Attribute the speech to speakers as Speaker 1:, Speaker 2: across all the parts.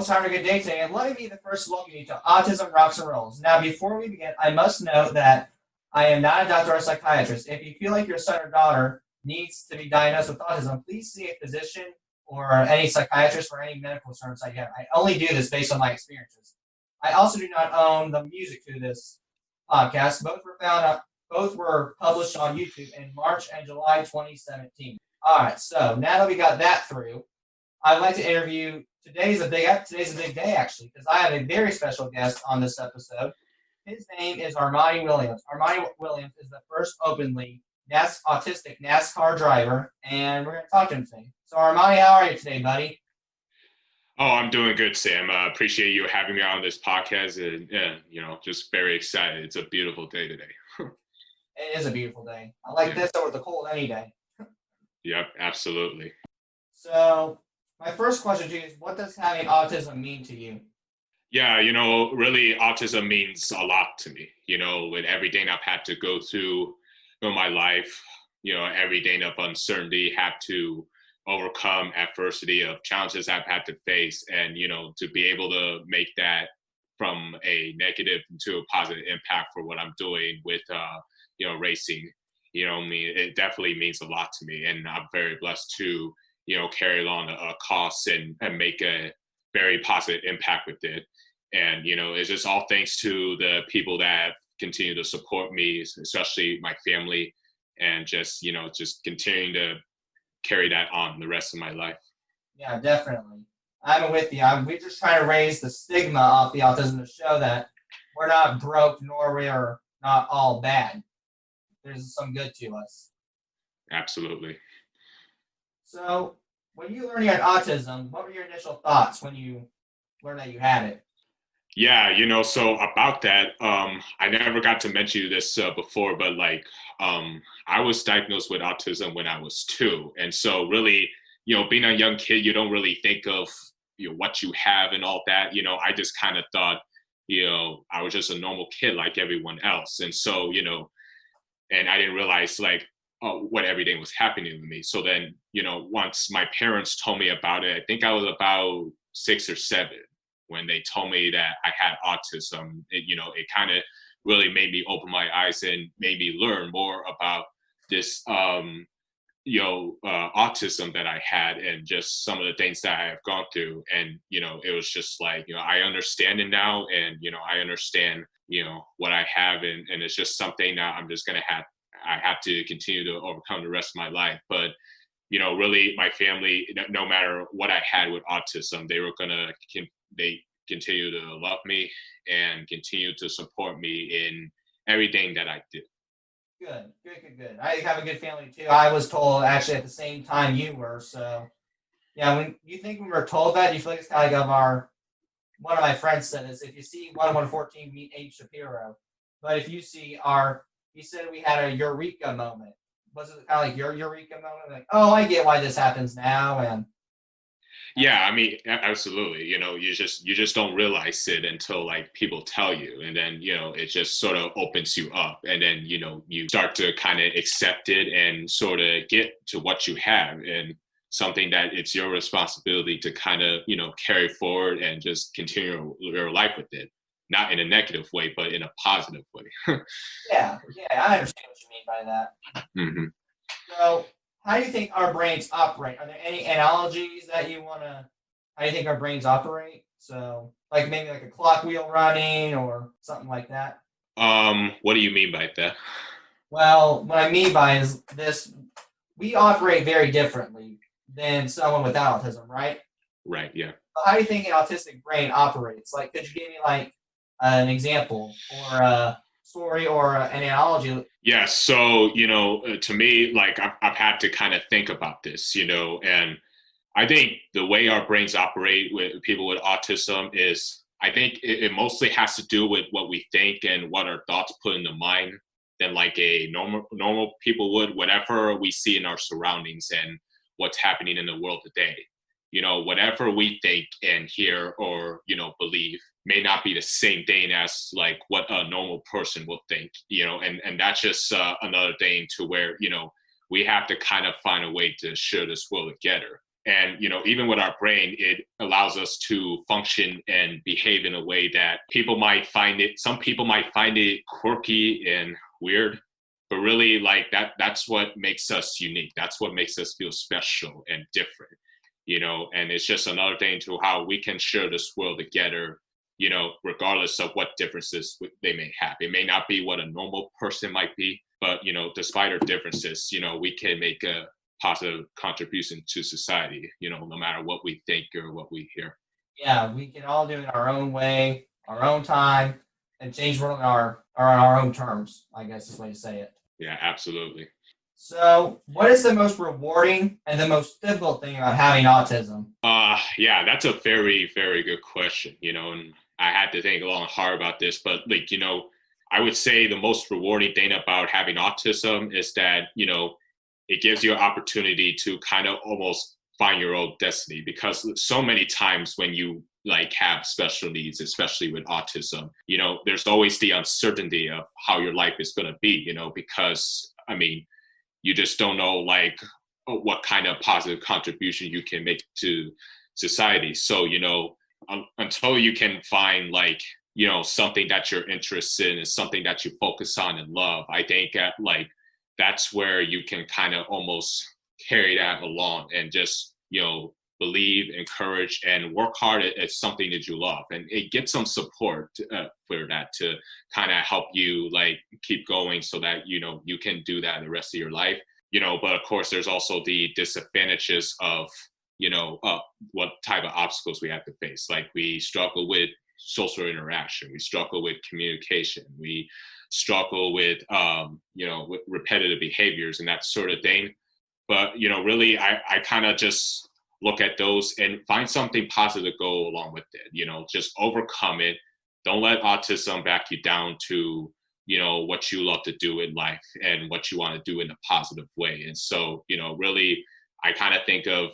Speaker 1: folks, having a good day today, and let me be the first to welcome you to Autism Rocks and Rolls. Now, before we begin, I must note that I am not a doctor or a psychiatrist. If you feel like your son or daughter needs to be diagnosed with autism, please see a physician or any psychiatrist for any medical concerns that you have. I only do this based on my experiences. I also do not own the music to this podcast. Both were published on YouTube in March and July 2017. All right, so now that we got that through, I'd like to interview. Today's a big day actually, because I have a very special guest on this episode. His name is Armani Williams. Armani Williams is the first openly autistic NASCAR driver, and we're going to talk to him today. So Armani, how are you today, buddy?
Speaker 2: Oh, I'm doing good, Sam. Appreciate you having me on this podcast, and just very excited. It's a beautiful day today.
Speaker 1: It is a beautiful day. I like this over the cold any day.
Speaker 2: Yep, absolutely.
Speaker 1: So my first question to you is, what does having autism mean to you?
Speaker 2: Yeah, really autism means a lot to me. With everything I've had to go through in my life, everything of uncertainty, have to overcome adversity of challenges I've had to face, and, to be able to make that from a negative to a positive impact for what I'm doing with, racing, it definitely means a lot to me. And I'm very blessed to, carry along a cause and make a very positive impact with it. And, it's just all thanks to the people that continue to support me, especially my family, and just continuing to carry that on the rest of my life.
Speaker 1: Yeah, definitely. I'm with you. We're just trying to raise the stigma off the autism to show that we're not broke, nor we are not all bad. There's some good to us.
Speaker 2: Absolutely.
Speaker 1: So when you learned you had autism, what were your initial thoughts when you learned that you had it?
Speaker 2: Yeah, so about that, I never got to mention this before, but I was diagnosed with autism when I was 2. And so really, being a young kid, you don't really think of, what you have and all that. I just kind of thought, I was just a normal kid like everyone else. And so, and I didn't realize what everything was happening to me. So then, once my parents told me about it, I think I was about 6 or 7 when they told me that I had autism. It kind of really made me open my eyes and made me learn more about this, autism that I had, and just some of the things that I have gone through. And, it was just I understand it now, and, I understand, what I have, and it's just something that I'm just I have to continue to overcome the rest of my life. But, really my family, no matter what I had with autism, they continue to love me and continue to support me in everything that I do.
Speaker 1: Good. I have a good family too. I was told actually at the same time you were. So yeah, when we were told that, you feel like it's kind of one of my friends said this: if you see 114, meet H. Shapiro. But if you see he said we had a eureka moment. Was it kind of like your eureka moment? Like, oh, I get why this happens now, and
Speaker 2: yeah, I mean, absolutely. You just don't realize it until people tell you, and then it just sort of opens you up, and then you start to kind of accept it and sort of get to what you have, and something that it's your responsibility to kind of carry forward and just continue your life with it, not in a negative way, but in a positive way.
Speaker 1: Yeah, I understand what you mean by that.
Speaker 2: Mm-hmm.
Speaker 1: So, how do you think our brains operate? Are there any analogies that how do you think our brains operate? So, maybe a clock wheel running or something like that?
Speaker 2: What do you mean by that?
Speaker 1: Well, what I mean by is this: we operate very differently than someone without autism, right?
Speaker 2: Right, yeah.
Speaker 1: So how do you think an autistic brain operates? Could you give me an example or a story or an analogy?
Speaker 2: Yeah, so, to me, I've had to kind of think about this, and I think the way our brains operate with people with autism is, I think it mostly has to do with what we think and what our thoughts put in the mind than a normal people would, whatever we see in our surroundings and what's happening in the world today. Whatever we think and hear or, believe may not be the same thing as what a normal person will think, and that's just another thing to where, we have to kind of find a way to share this world together. And, even with our brain, it allows us to function and behave in a way that some people might find it quirky and weird, but really like that's what makes us unique. That's what makes us feel special and different, and it's just another thing to how we can share this world together, regardless of what differences they may have. It may not be what a normal person might be, but, despite our differences, we can make a positive contribution to society, no matter what we think or what we hear.
Speaker 1: Yeah, we can all do it our own way, our own time, and change the world on our own terms, I guess is the way to say it.
Speaker 2: Yeah, absolutely.
Speaker 1: So, what is the most rewarding and the most difficult thing about having autism?
Speaker 2: Yeah, that's a very, very good question, and I had to think a long hard about this, but I would say the most rewarding thing about having autism is that, it gives you an opportunity to kind of almost find your own destiny, because so many times when you like have special needs, especially with autism, there's always the uncertainty of how your life is going to be, because you just don't know like what kind of positive contribution you can make to society. So, until you can find like, something that you're interested in and something that you focus on and love, I think that's where you can kind of almost carry that along and just, believe, encourage, and work hard at something that you love. And it gets some support for that to kind of help you like keep going so that, you can do that the rest of your life. But of course, there's also the disadvantages of, what type of obstacles we have to face. Like we struggle with social interaction, we struggle with communication, we struggle with with repetitive behaviors and that sort of thing. But really I kind of just look at those and find something positive to go along with it. Just overcome it. Don't let autism back you down to what you love to do in life and what you want to do in a positive way. And so really I kind of think of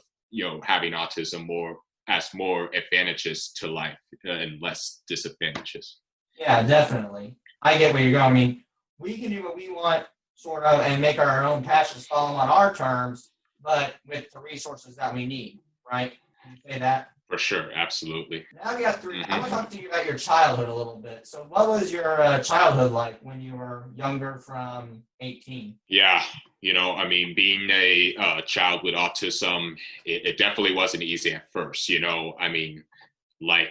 Speaker 2: having autism more advantages to life and less disadvantages.
Speaker 1: Yeah, definitely. I get where you're going. I mean, we can do what we want, sort of, and make our own passions follow on our terms, but with the resources that we need, right? Can you say that?
Speaker 2: For sure, absolutely.
Speaker 1: Now we got three. I want to talk to you about your childhood a little bit. So, what was your childhood like when you were younger from 18?
Speaker 2: Yeah, being a child with autism, it definitely wasn't easy at first. Like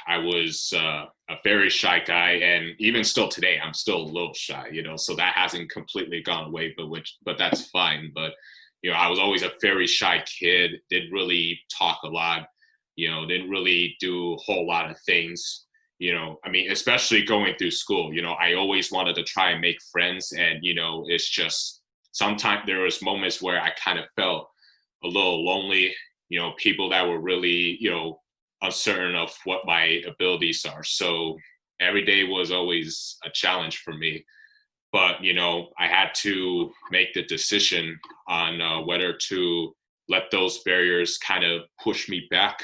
Speaker 2: I was a very shy guy, and even still today, I'm still a little shy. So that hasn't completely gone away, but that's fine. But I was always a very shy kid. Didn't really talk a lot. Didn't really do a whole lot of things. Especially going through school. I always wanted to try and make friends, and it's just sometimes there was moments where I kind of felt a little lonely. People that were really uncertain of what my abilities are. So every day was always a challenge for me. But, I had to make the decision on whether to let those barriers kind of push me back,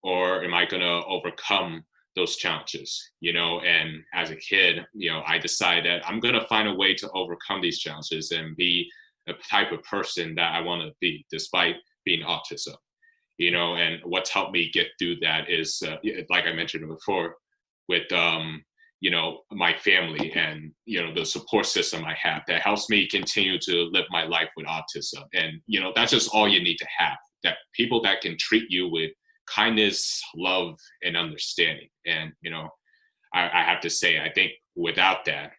Speaker 2: or am I going to overcome those challenges, and as a kid, I decided that I'm going to find a way to overcome these challenges and be the type of person that I want to be despite being autism. And what's helped me get through that is, like I mentioned before, with, my family and, the support system I have that helps me continue to live my life with autism. And, that's just all you need to have, that people that can treat you with kindness, love, and understanding. And, I have to say, I think without that,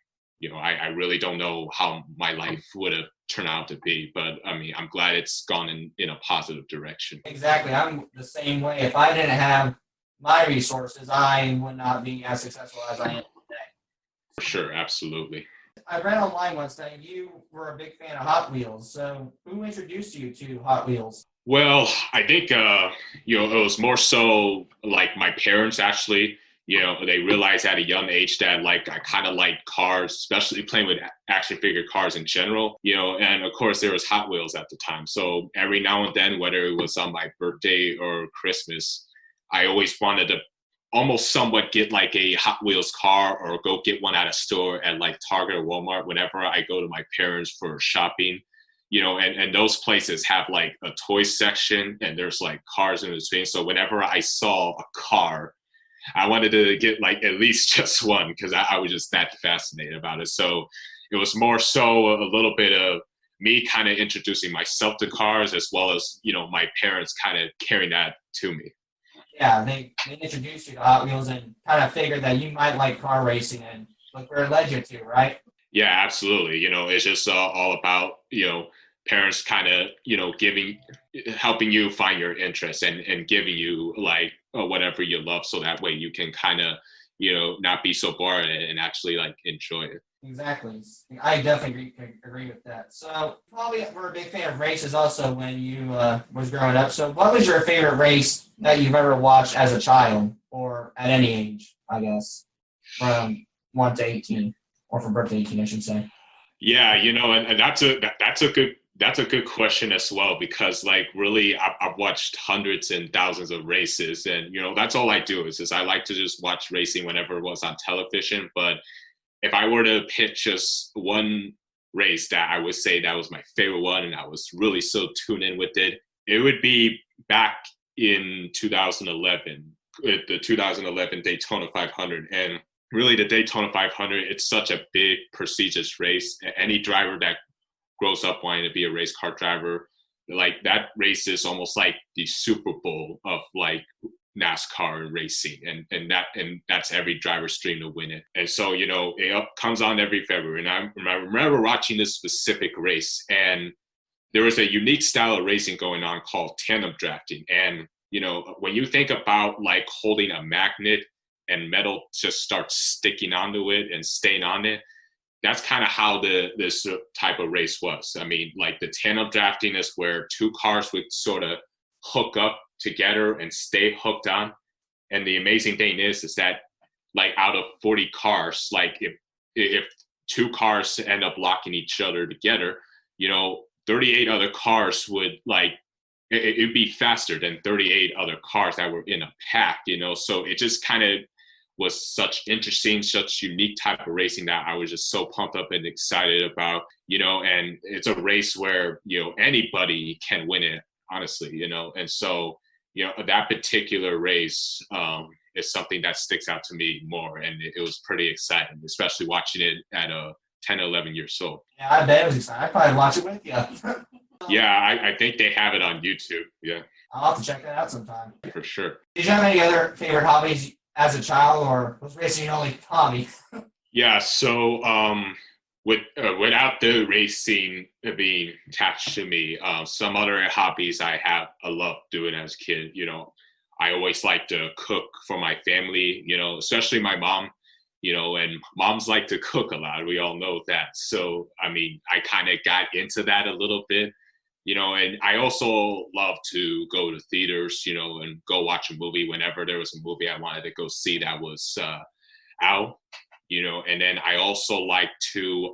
Speaker 2: I really don't know how my life would have turned out to be, but I'm glad it's gone in a positive direction.
Speaker 1: Exactly. I'm the same way. If I didn't have my resources, I would not be as successful as I am today.
Speaker 2: For sure, absolutely.
Speaker 1: I read online once that you were a big fan of Hot Wheels. So who introduced you to Hot Wheels?
Speaker 2: Well, I think, it was more so like my parents actually. They realized at a young age that I kind of liked cars, especially playing with action figure cars in general, and of course there was Hot Wheels at the time. So every now and then, whether it was on my birthday or Christmas, I always wanted to almost somewhat get like a Hot Wheels car or go get one at a store at like Target or Walmart whenever I go to my parents for shopping. and those places have like a toy section and there's like cars in between. So whenever I saw a car, I wanted to get like at least just one because I was just that fascinated about it. So it was more so a little bit of me kind of introducing myself to cars as well as, my parents kind of carrying that to me.
Speaker 1: Yeah, they introduced you to Hot Wheels and kind of figured that you might like car racing, and look where it led you to, right?
Speaker 2: Yeah, absolutely. It's just all about, parents kind of, helping you find your interest and giving you like whatever you love. So that way you can kind of, not be so bored and actually like enjoy it.
Speaker 1: Exactly. I definitely agree with that. So probably were a big fan of races also when you was growing up. So what was your favorite race that you've ever watched as a child or at any age, I guess, from 1 to 18 or from birth to 18, I should say?
Speaker 2: Yeah, and that's a good question as well, because like really I've watched hundreds and thousands of races, and that's all I do is I like to just watch racing whenever it was on television. But if I were to pick just one race that I would say that was my favorite one and I was really so tuned in with it, it would be back in 2011, the 2011 Daytona 500. And really the Daytona 500, it's such a big, prestigious race. Any driver that grows up wanting to be a race car driver, like that race is almost like the Super Bowl of like NASCAR racing, and that's every driver's dream to win it. And so it comes on every February, and I remember watching this specific race, and there was a unique style of racing going on called tandem drafting. And when you think about like holding a magnet and metal just starts sticking onto it and staying on it, that's kind of how this type of race was. I mean, like the tandem drafting is where two cars would sort of hook up together and stay hooked on. And the amazing thing is that like out of 40 cars, like if two cars end up locking each other together, 38 other cars would like it'd be faster than 38 other cars that were in a pack. So it just kind of was such unique type of racing that I was just so pumped up and excited about, and it's a race where, anybody can win it, honestly, and so, that particular race is something that sticks out to me more. And it was pretty exciting, especially watching it at 10, 11 years old.
Speaker 1: Yeah, I bet it was exciting. I'd probably watch it with you.
Speaker 2: Yeah, I think they have it on YouTube. Yeah.
Speaker 1: I'll have to check that out sometime.
Speaker 2: For sure.
Speaker 1: Did you have any other favorite hobbies as a child, or was racing your only hobby?
Speaker 2: Yeah, so without the racing being attached to me, some other hobbies I love doing as a kid. I always like to cook for my family, especially my mom, and moms like to cook a lot. We all know that. So, I mean, I kind of got into that a little bit, and I also love to go to theaters, and go watch a movie whenever there was a movie I wanted to go see that was out. And then I also like to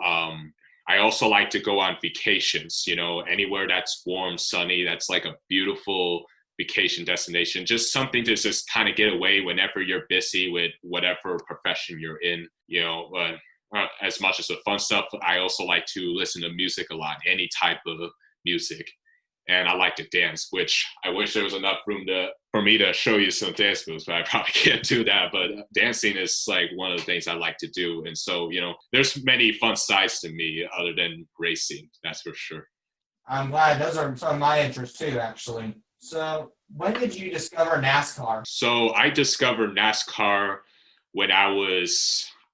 Speaker 2: go on vacations, anywhere that's warm, sunny, that's like a beautiful vacation destination, just something to just kind of get away whenever you're busy with whatever profession you're in, as much as the fun stuff. I also like to listen to music a lot, any type of music. And I like to dance, which I wish there was enough room for me to show you some dance moves, but I probably can't do that. But dancing is like one of the things I like to do. And so, there's many fun sides to me other than racing, that's for sure.
Speaker 1: I'm glad. Those are some of my interests too, actually. So when did you discover NASCAR?
Speaker 2: So I discovered NASCAR when I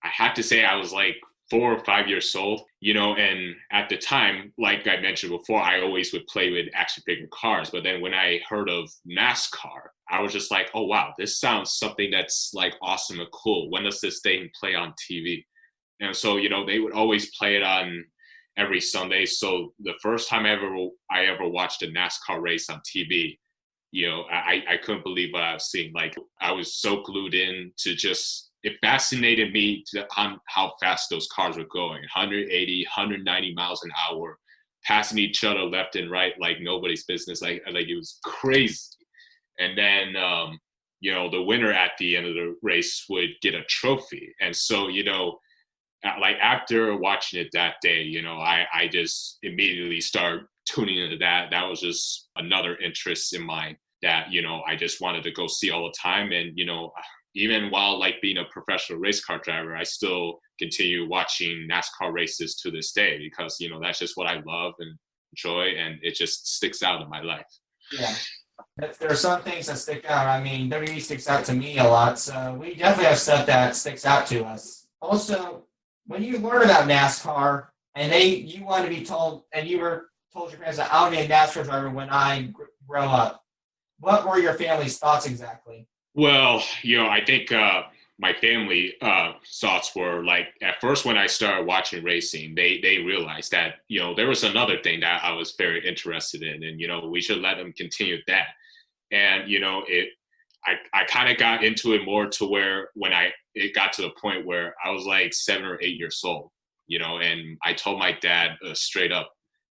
Speaker 2: have to say I was like 4 or 5 years old, and at the time, like I mentioned before, I always would play with action figure cars. But then when I heard of NASCAR, I was just like, oh, wow, this sounds something that's like awesome and cool. When does this thing play on TV? And so, they would always play it on every Sunday. So the first time I ever watched a NASCAR race on TV, I couldn't believe what I was seeing. Like I was so glued in to it fascinated me on how fast those cars were going, 180, 190 miles an hour, passing each other left and right like nobody's business. Like it was crazy. And then, the winner at the end of the race would get a trophy. And so, like after watching it that day, I just immediately start tuning into that. That was just another interest in mine that, I just wanted to go see all the time. And, even while like being a professional race car driver, I still continue watching NASCAR races to this day because, that's just what I love and enjoy, and it just sticks out in my life.
Speaker 1: Yeah. There are some things that stick out. I mean, WWE sticks out to me a lot, so we definitely have stuff that sticks out to us. Also, when you learn about NASCAR and you want to be told, and you were told your parents that I'll be a NASCAR driver when I grow up, what were your family's thoughts exactly?
Speaker 2: Well, I think my family thoughts were like, at first when I started watching racing, they realized that, there was another thing that I was very interested in, and, we should let them continue that. And, I kind of got into it more to where when it got to the point where I was like 7 or 8 years old, and I told my dad straight up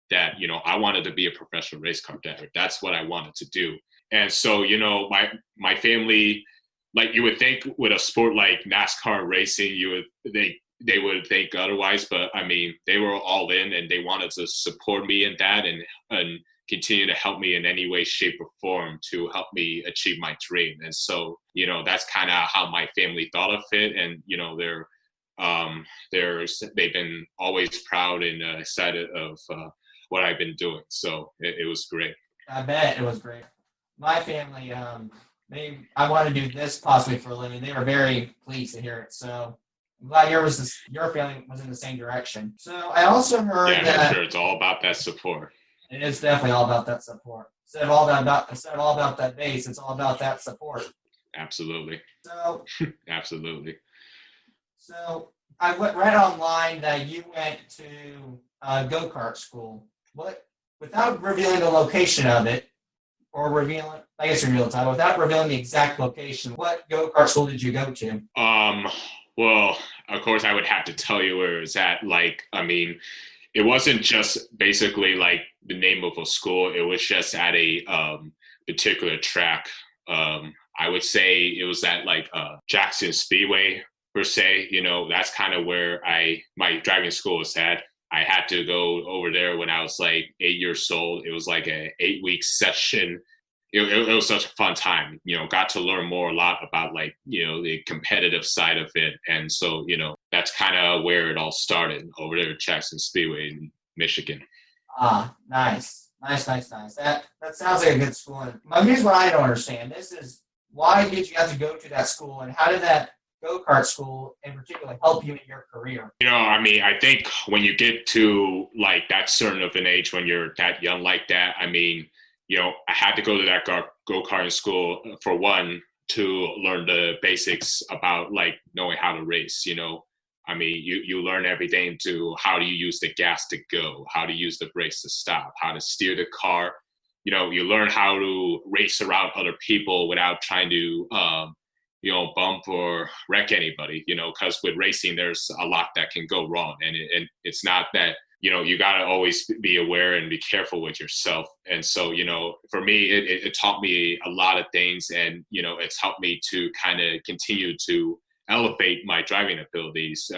Speaker 2: that, I wanted to be a professional race car driver. That's what I wanted to do. And so, my family, like you would think with a sport like NASCAR racing, they would think otherwise, but I mean, they were all in and they wanted to support me in that and continue to help me in any way, shape, or form to help me achieve my dream. And so, that's kind of how my family thought of it. And, they've been always proud and excited of what I've been doing. So it was great.
Speaker 1: I bet it was great. My family, I want to do this possibly for a living. They were very pleased to hear it. So I'm glad your family was in the same direction. So I also heard that
Speaker 2: for sure, it's all about that support.
Speaker 1: It is definitely all about that support. Instead of all about that base, it's all about that support.
Speaker 2: Absolutely.
Speaker 1: So
Speaker 2: absolutely.
Speaker 1: So I read online that you went to go-kart school. Without revealing the location of it, or revealing the exact location, what go-kart school did you go to?
Speaker 2: Well, of course, I would have to tell you where it was at. Like, I mean, it wasn't just basically like the name of a school. It was just at a particular track. I would say it was at like Jackson Speedway per se. That's kind of where my driving school was at. I had to go over there when I was like 8 years old. It was like an 8-week session. It was such a fun time, got to learn a lot about like, the competitive side of it. And so, that's kind of where it all started over there at Jackson Speedway in Michigan.
Speaker 1: Ah, nice. That sounds like a good school. And here's what I don't understand. This is, why did you have to go to that school, and how did that go-kart school in particular help you in your career?
Speaker 2: I mean, I think when you get to like that certain of an age, when you're that young like that, I mean, I had to go to that go-karting school for one, to learn the basics about like knowing how to race. I mean, you learn everything to how do you use the gas to go, how to use the brakes to stop, how to steer the car. You learn how to race around other people without trying to bump or wreck anybody, because with racing, there's a lot that can go wrong. And it's not that, you got to always be aware and be careful with yourself. And so, for me, it taught me a lot of things, and, it's helped me to kind of continue to elevate my driving abilities.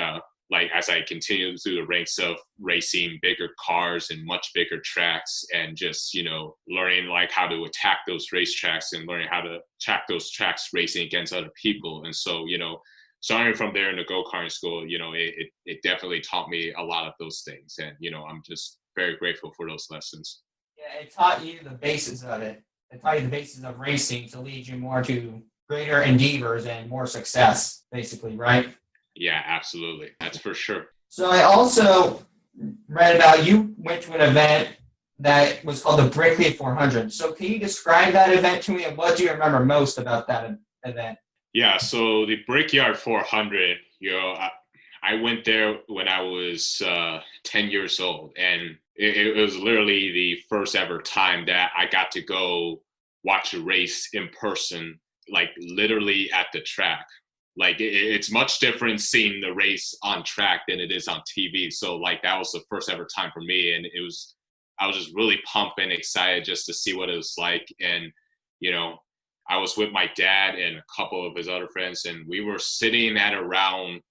Speaker 2: Like as I continue through the ranks of racing bigger cars and much bigger tracks, and just, learning like how to attack those racetracks and learning how to attack those tracks racing against other people. And so, starting from there in the go-karting school, it definitely taught me a lot of those things. And, I'm just very grateful for those lessons.
Speaker 1: Yeah, it taught you the basis of it. It taught you the basis of racing to lead you more to greater endeavors and more success, basically, right?
Speaker 2: Yeah, absolutely. That's for sure.
Speaker 1: So I also read about you went to an event that was called the Brickley 400. So can you describe that event to me, and what do you remember most about that event?
Speaker 2: Yeah, so the Brickyard 400, I went there when I was 10 years old, and it was literally the first ever time that I got to go watch a race in person, like literally at the track. Like it's much different seeing the race on track than it is on TV. So like that was the first ever time for me, and I was just really pumped and excited just to see what it was like. And I was with my dad and a couple of his other friends, and we were sitting at around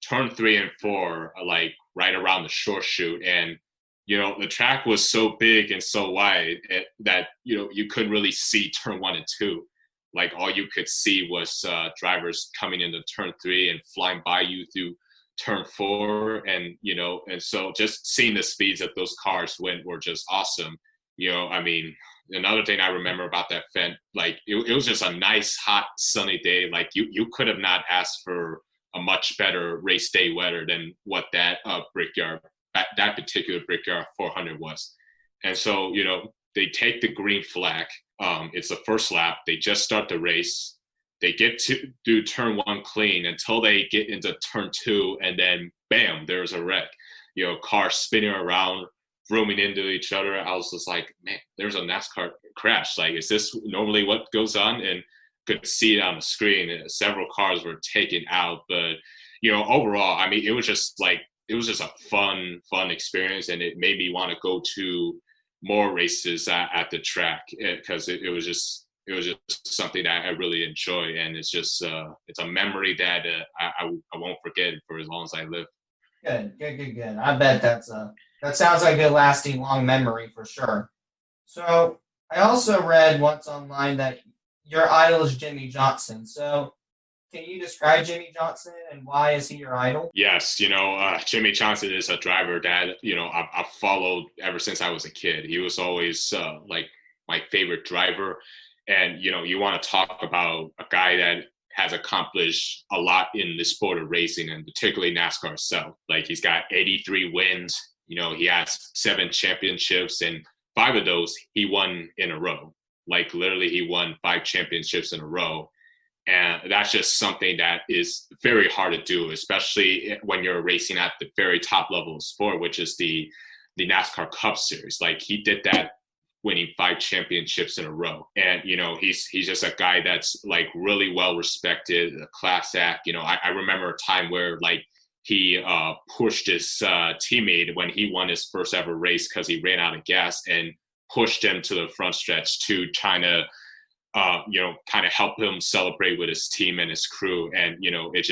Speaker 2: turn 3 and 4, like right around the short chute. And the track was so big and so wide that you couldn't really see turn 1 and 2. Like all you could see was drivers coming into turn 3 and flying by you through turn 4, and so just seeing the speeds that those cars went were just awesome. I mean, another thing I remember about that event, like it was just a nice, hot, sunny day. Like you could have not asked for a much better race day weather than what that Brickyard, that particular Brickyard 400 was. And so, they take the green flag. It's the first lap. They just start the race. They get to do turn 1 clean until they get into turn 2, and then bam, there's a wreck. Cars spinning around, roaming into each other. I was just like, man, there's a NASCAR crash. Like, is this normally what goes on? And could see it on the screen. Several cars were taken out, but overall, I mean, it was just a fun experience, and it made me want to go to more races at the track because it was just something that I really enjoy, and it's just it's a memory that I won't forget for as long as I live.
Speaker 1: Good. I bet that sounds like a lasting, long memory for sure. So I also read once online that your idol is Jimmy Johnson. So can you describe Jimmy Johnson and why is he your idol?
Speaker 2: Yes, Jimmy Johnson is a driver that I've followed ever since I was a kid. He was always like my favorite driver, and you want to talk about a guy that has accomplished a lot in the sport of racing, and particularly NASCAR itself. Like he's got 83 wins. He has 7 championships, and 5 of those he won in a row. Like literally, he won 5 championships in a row. And that's just something that is very hard to do, especially when you're racing at the very top level of sport, which is the NASCAR Cup Series. Like he did that, winning 5 championships in a row. And, he's just a guy that's like really well respected, a class act. I remember a time where like he pushed his teammate when he won his first ever race because he ran out of gas, and pushed him to the front stretch to kind of help him celebrate with his team and his crew. And, it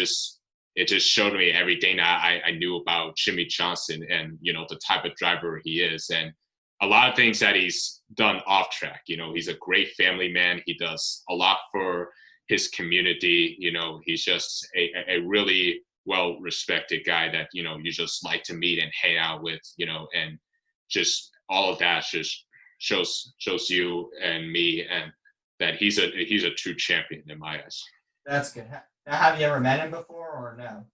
Speaker 2: just showed me everything I knew about Jimmy Johnson and, the type of driver he is. And a lot of things that he's done off track. He's a great family man. He does a lot for his community. He's just a really well-respected guy that, you just like to meet and hang out with, and just all of that just shows you and me and that he's a true champion in my eyes.
Speaker 1: That's good. Now, have you ever met him before or no?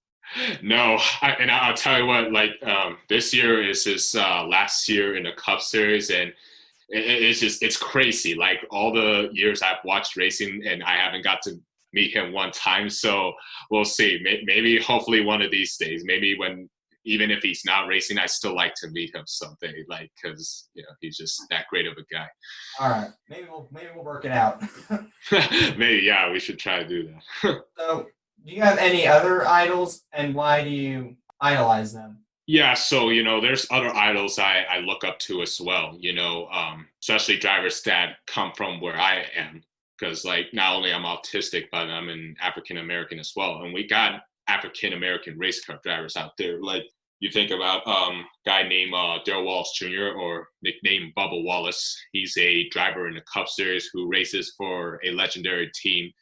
Speaker 2: No, and I'll tell you what. Like this year is his last year in the Cup Series, and it's crazy. Like all the years I've watched racing, and I haven't got to meet him one time. So we'll see. Maybe, hopefully, one of these days. Maybe even if he's not racing, I still like to meet him someday, like, because he's just that great of a guy.
Speaker 1: All right, maybe we'll work it out.
Speaker 2: Maybe, yeah, we should try to do that.
Speaker 1: So, do you have any other idols, and why do you idolize them?
Speaker 2: Yeah, so there's other idols I look up to as well. Especially drivers that come from where I am, because like not only I'm autistic, but I'm an African American as well, and we got African American race car drivers out there. Like you think about a guy named Darrell Wallace Jr. or nicknamed Bubba Wallace. He's a driver in the Cup Series who races for a legendary team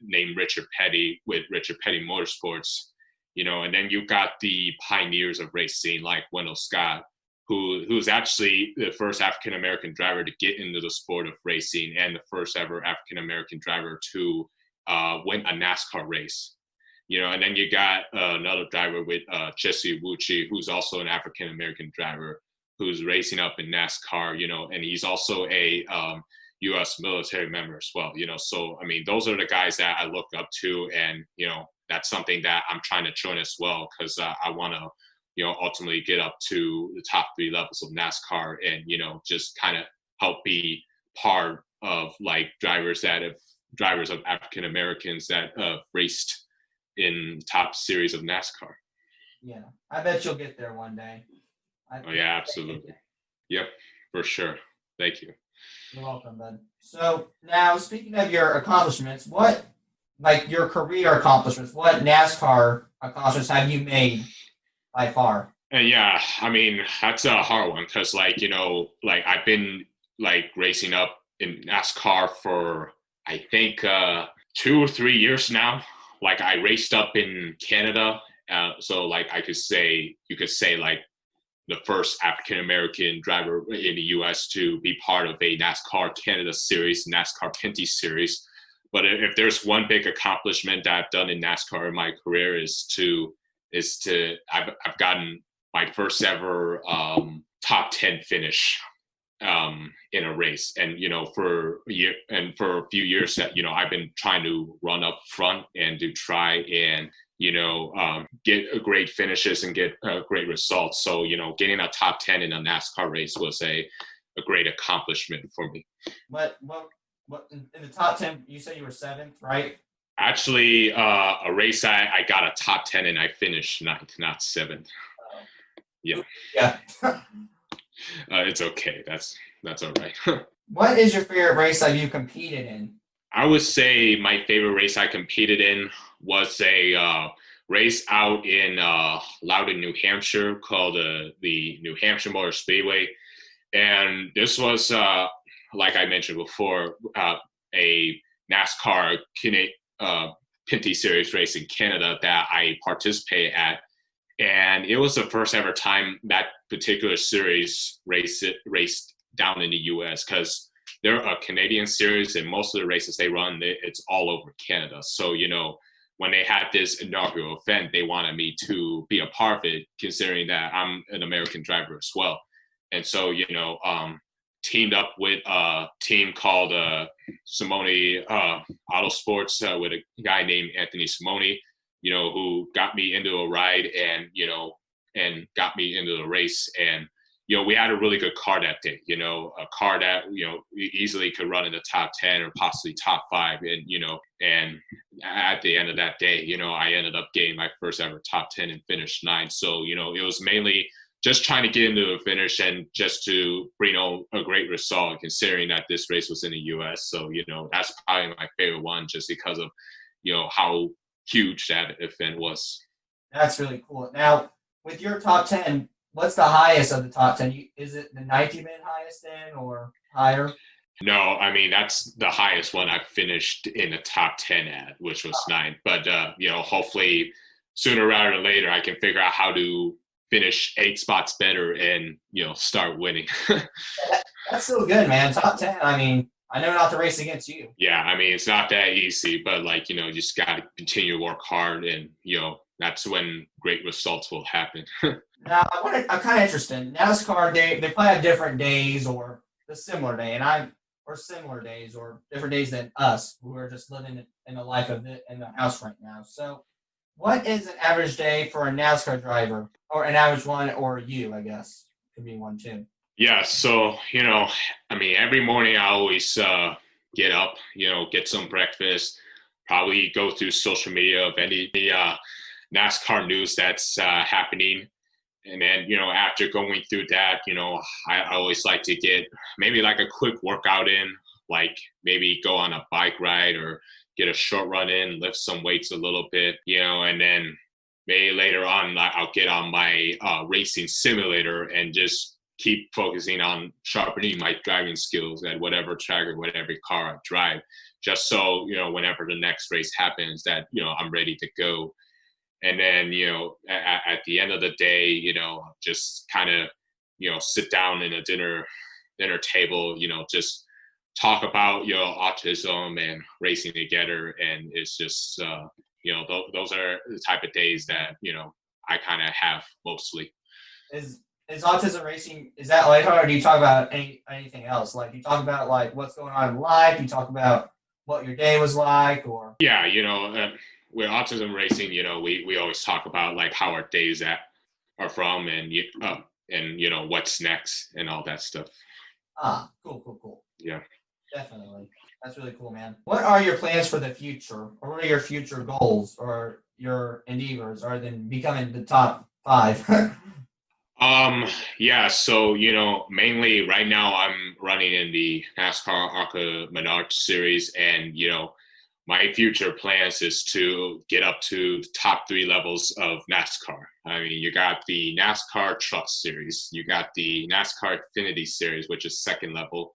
Speaker 2: named Richard Petty with Richard Petty Motorsports. And then you got the pioneers of racing like Wendell Scott, who's actually the first African American driver to get into the sport of racing and the first ever African American driver to win a NASCAR race. And then you got another driver with Jesse Wucci, who's also an African American driver who's racing up in NASCAR, and he's also a U.S. military member as well, So, I mean, those are the guys that I look up to, and, that's something that I'm trying to join as well, because I want to, ultimately get up to the top 3 levels of NASCAR and, just kind of help be part of like drivers of African Americans that raced in top series of NASCAR.
Speaker 1: Yeah, I bet you'll get there one day.
Speaker 2: Oh yeah, absolutely. Yep, for sure. Thank you.
Speaker 1: You're welcome, bud. So now, speaking of your accomplishments, your career accomplishments, what NASCAR accomplishments have you made by far?
Speaker 2: And yeah, I mean, that's a hard one because, like, like I've been like racing up in NASCAR for I think 2 or 3 years now. Like I raced up in Canada, so like you could say like the first African American driver in the U.S. to be part of a NASCAR Canada series, NASCAR Pinty series. But if there's one big accomplishment that I've done in NASCAR in my career is to I've gotten my first ever top 10 finish in a race. And for a few years that I've been trying to run up front and to try and get great finishes and get great results. So getting a top 10 in a NASCAR race was a great accomplishment for me.
Speaker 1: What in the top 10? You said you were seventh, right?
Speaker 2: Actually, a race I got a top 10 and I finished ninth, not seventh. Yeah.
Speaker 1: Yeah.
Speaker 2: It's okay. That's all right.
Speaker 1: What is your favorite race that you competed in?
Speaker 2: I would say my favorite race I competed in was a race out in Loudon, New Hampshire, called the New Hampshire Motor Speedway. And this was, like I mentioned before, a NASCAR Pinty Series race in Canada that I participated at. And it was the first ever time that particular series raced down in the U.S. because they're a Canadian series, and most of the races they run, it's all over Canada. So, when they had this inaugural event, they wanted me to be a part of it, considering that I'm an American driver as well. And so, teamed up with a team called Simone Auto Sports with a guy named Anthony Simone, who got me into a ride and got me into the race. And, we had a really good car that day, a car that, easily could run in the top 10 or possibly top 5. And at the end of that day, I ended up getting my first ever top 10 and finished 9th. So, it was mainly just trying to get into a finish and just to bring on a great result, considering that this race was in the U.S. So, that's probably my favorite one just because of, how huge that event was.
Speaker 1: That's really cool. Now, with your top 10, what's the highest of the top 10? Is it the 90 minute highest then or higher?
Speaker 2: No, I mean, that's the highest one I finished in the top 10 at, which was 9. But, hopefully sooner rather than later, I can figure out how to finish 8 spots better and, start winning.
Speaker 1: That's so good, man. Top 10. I mean, I know not to race against you.
Speaker 2: Yeah, I mean, it's not that easy, but just got to continue to work hard and, that's when great results will happen.
Speaker 1: Now, I'm kind of interested. NASCAR day, they probably have different days or a similar day, or similar days or different days than us who are just living in the life of it in the house right now. So, what is an average day for a NASCAR driver, or an average one, or you? I guess could be one too.
Speaker 2: Yeah, so I mean, every morning I always get up, get some breakfast, probably go through social media of any NASCAR news that's happening. And then, after going through that, I always like to get maybe like a quick workout in, like maybe go on a bike ride or get a short run in, lift some weights a little bit, and then maybe later on I'll get on my racing simulator and just keep focusing on sharpening my driving skills at whatever track or whatever car I drive, just so, whenever the next race happens that, I'm ready to go. And then, at the end of the day, just kind of, sit down in a dinner table, just talk about, autism and racing together. And it's just, those are the type of days that, I kind of have mostly.
Speaker 1: Is autism racing, is that like, or do you talk about anything else? Like, you talk about like what's going on in life? You talk about what your day was like, or?
Speaker 2: Yeah, with autism racing, we always talk about like how our days are from and what's next and all that stuff.
Speaker 1: Cool.
Speaker 2: Yeah.
Speaker 1: Definitely. That's really cool, man. What are your plans for the future, or what are your future goals or your endeavors other than becoming the top 5?
Speaker 2: Yeah, so, mainly right now I'm running in the NASCAR ARCA Menard series, and, my future plans is to get up to the top 3 levels of NASCAR. I mean, you got the NASCAR Truck Series, you got the NASCAR Xfinity Series, which is second level,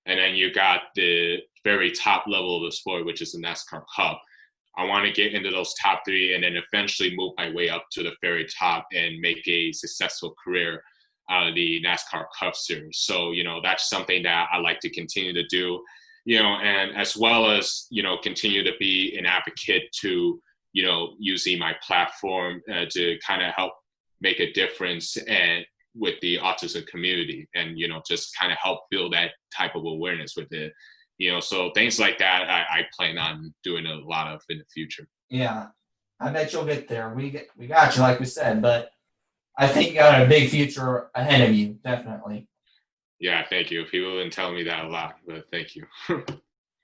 Speaker 2: and then you got the very top level of the sport, which is the NASCAR Cup. I want to get into those top 3 and then eventually move my way up to the very top and make a successful career out of the NASCAR Cup Series. So, that's something that I like to continue to do, and as well as, continue to be an advocate to, using my platform to kind of help make a difference and with the autism community and, just kind of help build that type of awareness with it. So things like that, I plan on doing a lot of in the future.
Speaker 1: Yeah, I bet you'll get there. We got you, like we said, but I think you got a big future ahead of you, definitely.
Speaker 2: Yeah, thank you. People have been telling me that a lot, but thank you.
Speaker 1: Of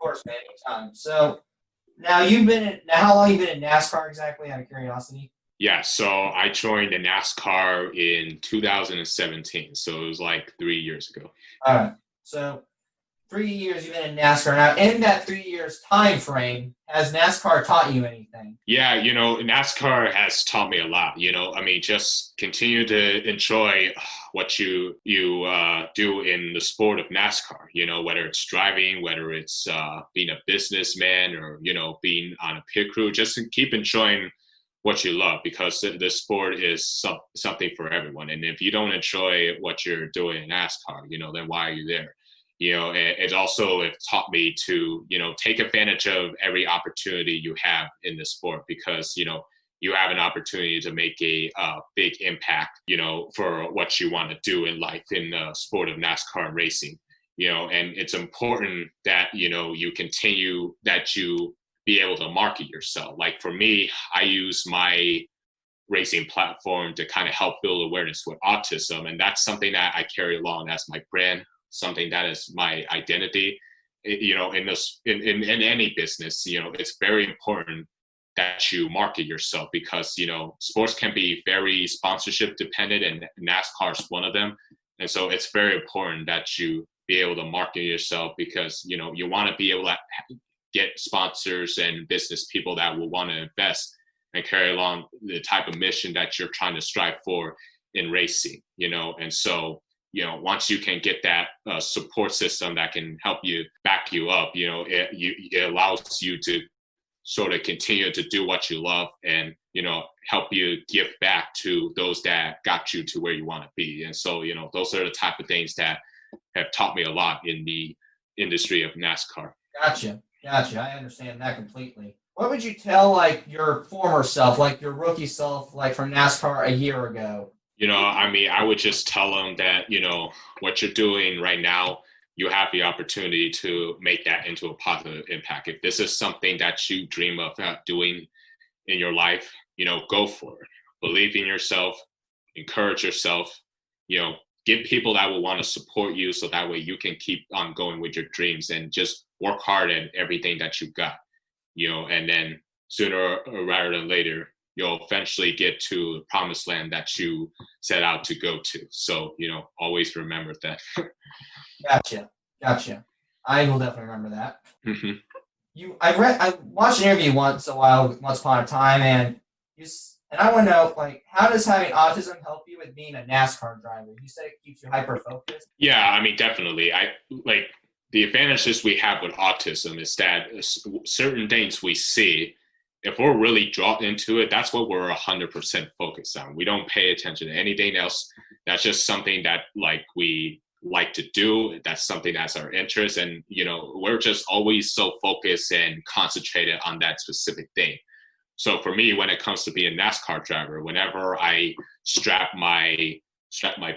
Speaker 1: course, man, anytime. So now how long you been in NASCAR exactly, out of curiosity?
Speaker 2: Yeah, so I joined the NASCAR in 2017, so it was like 3 years ago.
Speaker 1: All right, so 3 years you've been in NASCAR. Now, in that 3 years time frame, has NASCAR taught you anything?
Speaker 2: Yeah, NASCAR has taught me a lot. Just continue to enjoy what you do in the sport of NASCAR. Whether it's driving, whether it's being a businessman, or being on a pit crew, just to keep enjoying what you love, because the sport is something for everyone. And if you don't enjoy what you're doing in NASCAR, then why are you there? It also taught me to, take advantage of every opportunity you have in the sport, because, you have an opportunity to make a big impact, for what you want to do in life in the sport of NASCAR racing, and it's important that, you continue, that you be able to market yourself. Like for me, I use my racing platform to kind of help build awareness with autism. And that's something that I carry along as my brand, something that is my identity. In any business, it's very important that you market yourself, because sports can be very sponsorship dependent, and NASCAR is one of them. And so it's very important that you be able to market yourself, because you want to be able to get sponsors and business people that will want to invest and carry along the type of mission that you're trying to strive for in racing. And so once you can get that support system that can help you, back you up, it allows you to sort of continue to do what you love and, help you give back to those that got you to where you want to be. And so, those are the type of things that have taught me a lot in the industry of NASCAR.
Speaker 1: Gotcha. I understand that completely. What would you tell, like, your former self, like your rookie self, like from NASCAR a year ago?
Speaker 2: I would just tell them that, what you're doing right now, you have the opportunity to make that into a positive impact. If this is something that you dream of doing in your life, go for it. Believe in yourself, encourage yourself, get people that will want to support you, so that way you can keep on going with your dreams, and just work hard at everything that you've got, and then sooner rather than later, you'll eventually get to the promised land that you set out to go to. So, always remember that.
Speaker 1: Gotcha. I will definitely remember that.
Speaker 2: Mm-hmm.
Speaker 1: I watched an interview once upon a time, and I want to know, like, how does having autism help you with being a NASCAR driver? You said it keeps you hyper focused.
Speaker 2: Yeah, definitely. The advantages we have with autism is that certain things we see, if we're really drawn into it, that's what we're 100% focused on. We don't pay attention to anything else. That's just something that we like to do. That's something that's our interest. And, we're just always so focused and concentrated on that specific thing. So for me, when it comes to being a NASCAR driver, whenever I strap my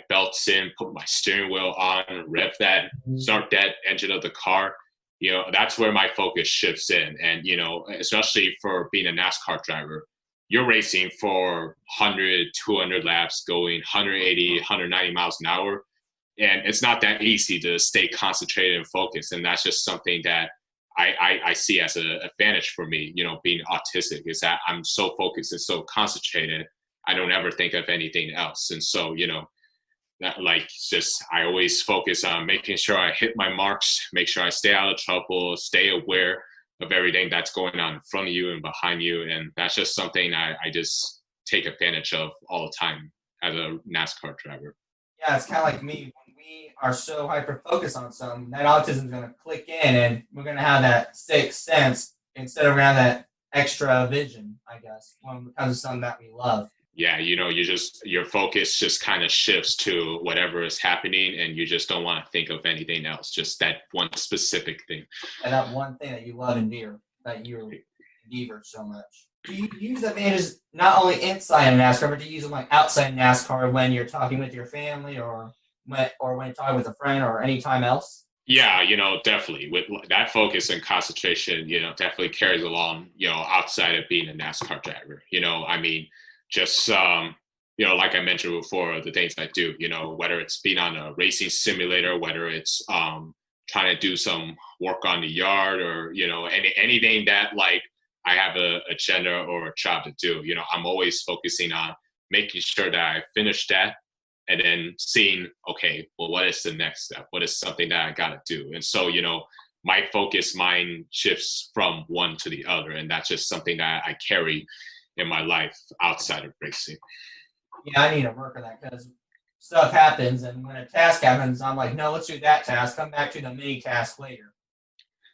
Speaker 2: belts in, put my steering wheel on, rev that, start that engine of the car, that's where my focus shifts in. And, especially for being a NASCAR driver, you're racing for 100, 200 laps, going 180, 190 miles an hour. And it's not that easy to stay concentrated and focused. And that's just something that I see as an advantage for me, being autistic, is that I'm so focused and so concentrated, I don't ever think of anything else. And so, I always focus on making sure I hit my marks, make sure I stay out of trouble, stay aware of everything that's going on in front of you and behind you. And that's just something I just take advantage of all the time as a NASCAR driver.
Speaker 1: Yeah, it's kind of like me. When we are so hyper focused on something, that autism is going to click in, and we're going to have that sixth sense instead of around that extra vision, I guess, when it comes to something that we love.
Speaker 2: Yeah, your focus just kind of shifts to whatever is happening, and you just don't want to think of anything else, just that one specific thing.
Speaker 1: And that one thing that you love and dear, that you endeavor so much. Do you use advantages not only inside of NASCAR, but do you use them like outside NASCAR when you're talking with your family or when you're talking with a friend or any time else?
Speaker 2: Yeah, definitely with that focus and concentration, definitely carries along, outside of being a NASCAR driver. I mean, just, like I mentioned before, the things I do, whether it's being on a racing simulator, whether it's trying to do some work on the yard or, anything that like I have a agenda or a job to do, I'm always focusing on making sure that I finish that and then seeing, okay, well, what is the next step? What is something that I got to do? And so, my focus mind shifts from one to the other. And that's just something that I carry in my life outside of racing.
Speaker 1: Yeah, I need to work on that because stuff happens. And when a task happens, I'm like, no, let's do that task. Come back to the mini task later.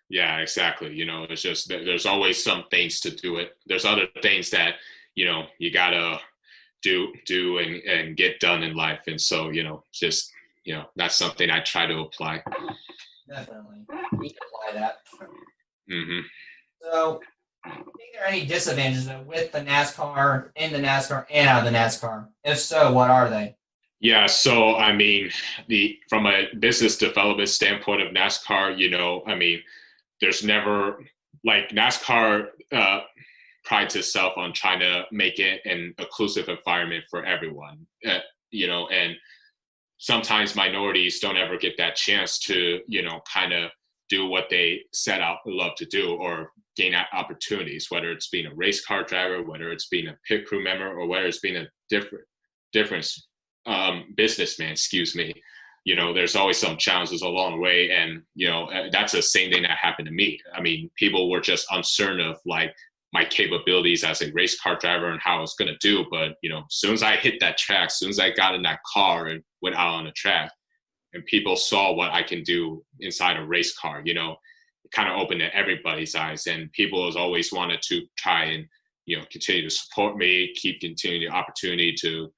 Speaker 2: Yeah, exactly. It's just there's always some things to do it. There's other things that, you gotta do and get done in life. And so, just, that's something I try to apply.
Speaker 1: Definitely. We can apply that.
Speaker 2: Mm-hmm.
Speaker 1: So, do you think there are any disadvantages with the NASCAR, in the NASCAR, and out of the NASCAR? If so, what are they?
Speaker 2: Yeah, so I mean, from a business development standpoint of NASCAR, I mean, there's never like NASCAR prides itself on trying to make it an inclusive environment for everyone, and sometimes minorities don't ever get that chance to, kind of do what they set out to love to do or gain opportunities, whether it's being a race car driver, whether it's being a pit crew member, or whether it's being a different businessman, excuse me. There's always some challenges along the way. And, that's the same thing that happened to me. I mean, people were just uncertain of like my capabilities as a race car driver and how I was going to do. But, as soon as I hit that track, as soon as I got in that car and went out on the track and people saw what I can do inside a race car, it kind of opened everybody's eyes, and people has always wanted to try and, continue to support me, continue the opportunity to,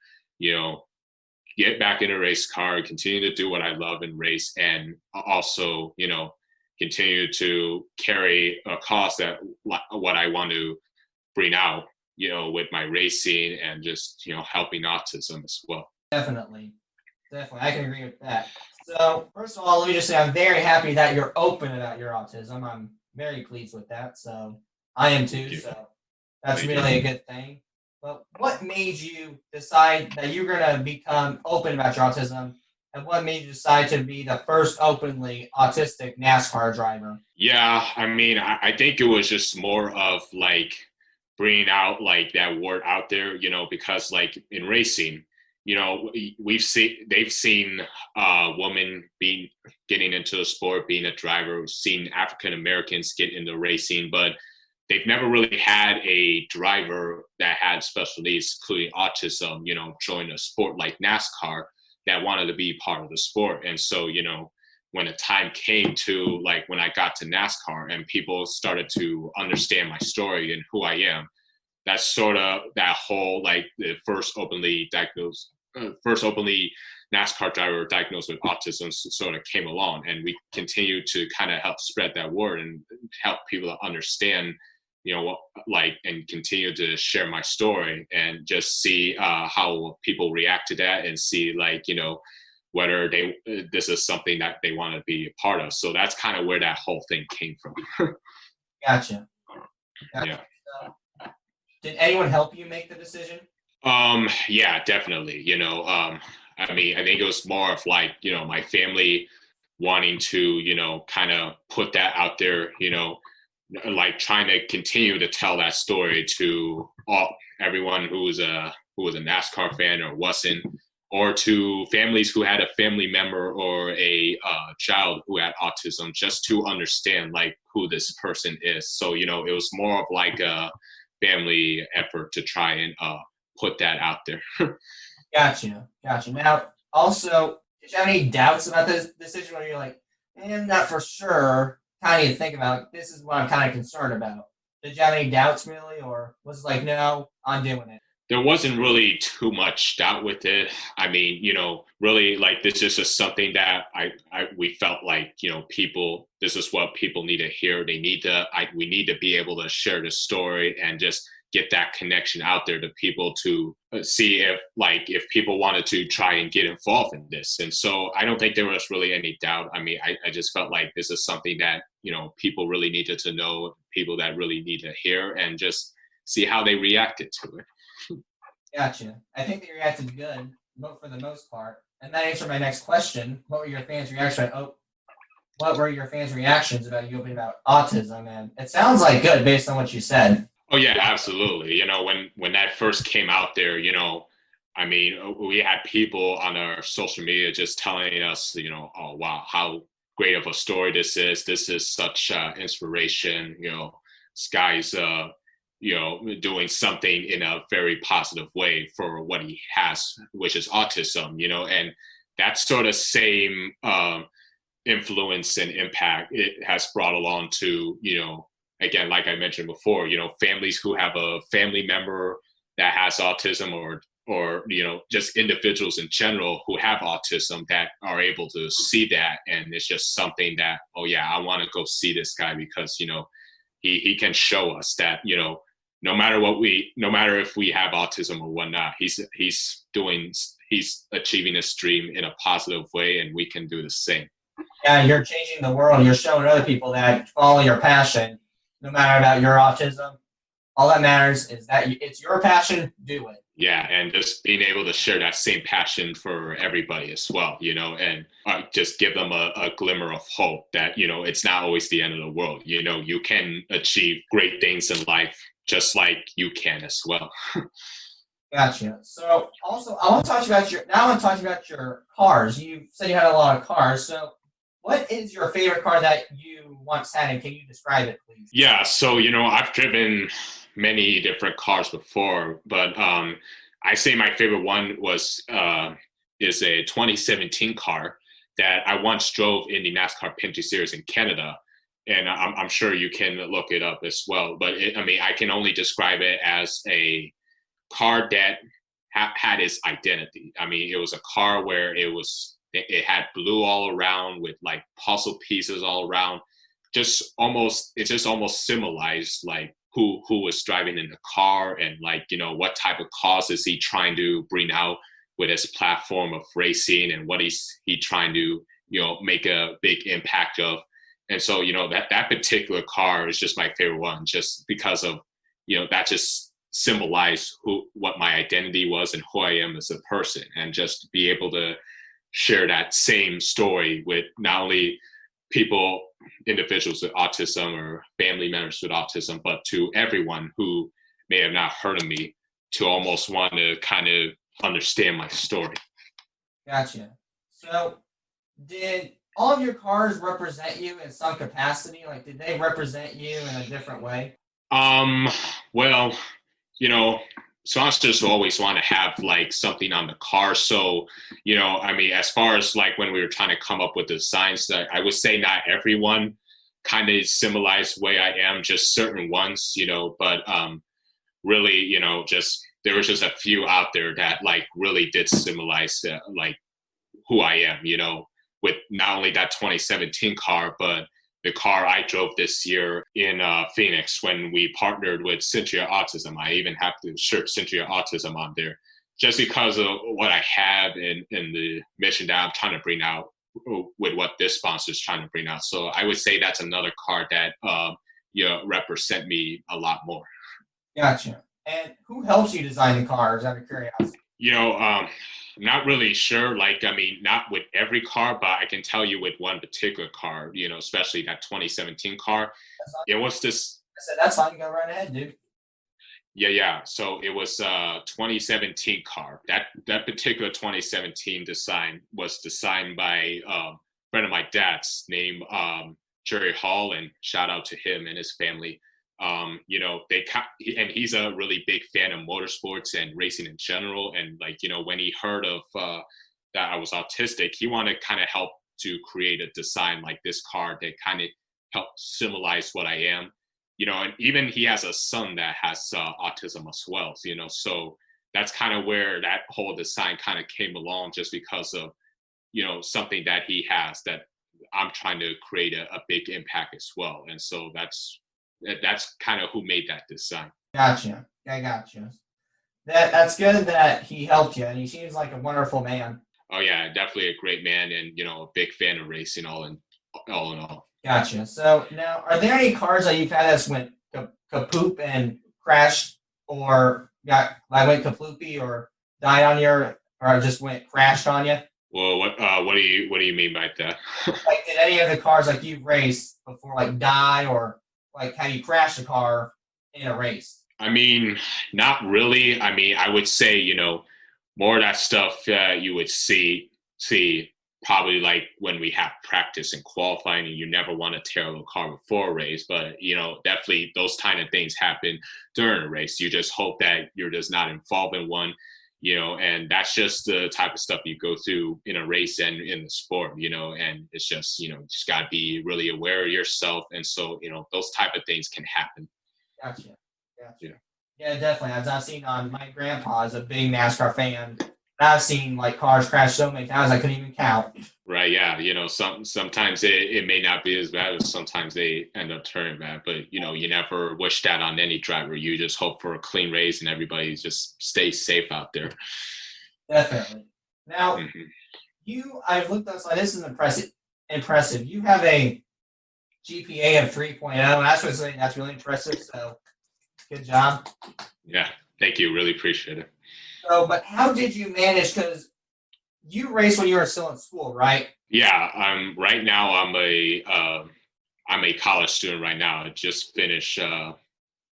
Speaker 2: get back in a race car, continue to do what I love and race, and also, continue to carry a cause that what I want to bring out, with my racing and just, helping autism as well.
Speaker 1: Definitely. I can agree with that. So, first of all, let me just say I'm very happy that you're open about your autism. I'm very pleased with that. So, I am too. So, that's really a good thing. But what made you decide that you're going to become open about your autism? And what made you decide to be the first openly autistic NASCAR driver?
Speaker 2: Yeah, I mean, I think it was just more of like bringing out like that word out there, because like in racing, they've seen women getting into the sport, being a driver, we've seen African Americans get into racing, but they've never really had a driver that had special needs, including autism, join a sport like NASCAR that wanted to be part of the sport. And so, when the time came to like when I got to NASCAR and people started to understand my story and who I am, that's sort of that whole like the first openly NASCAR driver diagnosed with autism sort of came along, and we continue to kind of help spread that word and help people to understand, and continue to share my story and just see how people react to that and see like, whether this is something that they want to be a part of. So that's kind of where that whole thing came from.
Speaker 1: Gotcha.
Speaker 2: Yeah.
Speaker 1: Did anyone help you make the decision?
Speaker 2: Yeah, definitely. I mean, I think it was more of like, my family wanting to, kind of put that out there, like trying to continue to tell that story to everyone who was a NASCAR fan or wasn't, or to families who had a family member or a child who had autism, just to understand like who this person is. So, you know, it was more of like a family effort to try and put that out there.
Speaker 1: Gotcha. Gotcha. Now, also, did you have any doubts about this decision where you're like, I'm not for sure? Kind of need to think about like, this is what I'm kind of concerned about. Did you have any doubts really, or was it like, no, I'm doing it?
Speaker 2: There wasn't really too much doubt with it. I mean, you know, really like this is just something that we felt like, you know, people, this is what people need to hear. They need to, we need to be able to share the story and just get that connection out there to people to see if like, if people wanted to try and get involved in this. And so I don't think there was really any doubt. I mean, I just felt like this is something that, you know, people really needed to know, people that really need to hear, and just see how they reacted to it.
Speaker 1: Gotcha. I think they reacted good, for the most part. And that answered my next question. What were your fans' reactions? What were your fans' reactions about you opening about autism? And it sounds like good based on what you said.
Speaker 2: Oh yeah, absolutely. You know, when that first came out there, you know, I mean, we had people on our social media just telling us, you know, oh wow, how great of a story this is. This is such inspiration. You know, this guy's you know, doing something in a very positive way for what he has, which is autism, you know, and that sort of same influence and impact it has brought along to, you know, again, like I mentioned before, you know, families who have a family member that has autism, or, you know, just individuals in general who have autism that are able to see that. And it's just something that, oh yeah, I want to go see this guy because, you know, he can show us that, you know, no matter if we have autism or whatnot, he's achieving his dream in a positive way, and we can do the same.
Speaker 1: Yeah, you're changing the world. You're showing other people that follow your passion, no matter about your autism. All that matters is that it's your passion. Do it.
Speaker 2: Yeah, and just being able to share that same passion for everybody as well, you know, and just give them a glimmer of hope that, you know, it's not always the end of the world. You know, you can achieve great things in life just like you can as well.
Speaker 1: Gotcha. So also, I want to talk about your cars. You said you had a lot of cars. So what is your favorite car that you once had, and can you describe it, please?
Speaker 2: Yeah, so, you know, I've driven many different cars before, but I say my favorite one is a 2017 car that I once drove in the NASCAR Pinty Series in Canada. And I'm sure you can look it up as well. But I mean, I can only describe it as a car that had its identity. I mean, it was a car where it had blue all around with like puzzle pieces all around. It just almost symbolized like who was driving in the car, and like, you know, what type of cause is he trying to bring out with his platform of racing, and what he trying to, you know, make a big impact of. And so, you know, that particular car is just my favorite one, just because of, you know, that just symbolized what my identity was and who I am as a person, and just be able to share that same story with not only individuals with autism or family members with autism, but to everyone who may have not heard of me, to almost want to kind of understand my story.
Speaker 1: Gotcha. So did all of your cars represent you in some capacity? Like, did they represent you in a different way?
Speaker 2: Well, you know, sponsors always want to have like something on the car. So, you know, I mean, as far as like when we were trying to come up with the designs, that I would say not everyone kind of symbolized the way I am, just certain ones, you know, but really, you know, just there was just a few out there that like really did symbolize like who I am, you know, with not only that 2017 car, but the car I drove this year in Phoenix when we partnered with Cynthia Autism. I even have the shirt Cynthia Autism on there, just because of what I have in the mission that I'm trying to bring out with what this sponsor is trying to bring out. So I would say that's another car that you know, represent me a lot more.
Speaker 1: Gotcha. And who helps you design the cars, out of curiosity?
Speaker 2: You know, not really sure. Like, I mean, not with every car, but I can tell you with one particular car, you know, especially that 2017 car. It was this.
Speaker 1: I said, that's fine. Go right ahead, dude.
Speaker 2: Yeah. So it was a 2017 car. That particular 2017 design was designed by a friend of my dad's named Jerry Hall, and shout out to him and his family. And he's a really big fan of motorsports and racing in general. And like, when he heard of that I was autistic, he wanted to kind of help to create a design like this car that kind of help symbolize what I am. And even he has a son that has autism as well, so that's kind of where that whole design kind of came along, just because of, something that he has that I'm trying to create a big impact as well. And so that's kind of who made that design.
Speaker 1: Gotcha. I gotcha. That's good that he helped you, and he seems like a wonderful man.
Speaker 2: Oh yeah, definitely a great man, and a big fan of racing all in all.
Speaker 1: Gotcha. So now, are there any cars that you've had that went kapoop and crashed, or went kaploopy, or died on you, or just went crashed on you?
Speaker 2: Well, what do you mean by that?
Speaker 1: Like, did any of the cars like you've raced before like die, or like have you crashed a car in a race?
Speaker 2: I mean, not really. I mean, I would say, more of that stuff you would see probably like when we have practice and qualifying, and you never want to tear the car before a race. But, definitely those kind of things happen during a race. You just hope that you're just not involved in one, and that's just the type of stuff you go through in a race and in the sport, and it's just, just got to be really aware of yourself. And so, those type of things can happen.
Speaker 1: Gotcha. Yeah, definitely. As I've seen on my grandpa is a big NASCAR fan. I've seen like cars crash so many times I couldn't even count.
Speaker 2: Right. Yeah. Sometimes it may not be as bad as sometimes they end up turning bad, but you never wish that on any driver. You just hope for a clean race and everybody just stays safe out there.
Speaker 1: Definitely. Now, I've looked outside. This is impressive. You have a GPA of 3.0. That's really impressive. So, good job.
Speaker 2: Yeah. Thank you. Really appreciate it.
Speaker 1: So, but how did you manage? Because you raced when you were still in school, right?
Speaker 2: Yeah. Right now. I'm a college student right now. I just finished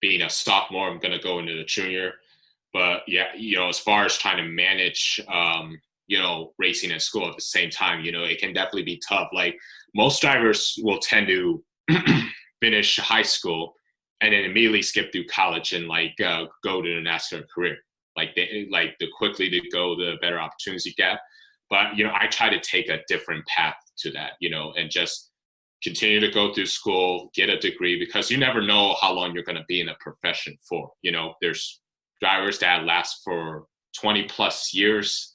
Speaker 2: being a sophomore. I'm gonna go into the junior. But yeah, as far as trying to manage, racing at school at the same time, it can definitely be tough. Like most drivers will tend to finish high school and then immediately skip through college and go to the NASCAR career. The quickly to go, the better opportunities you get. But I try to take a different path to that, and just continue to go through school, get a degree, because you never know how long you're going to be in a profession for. There's drivers that last for 20 plus years,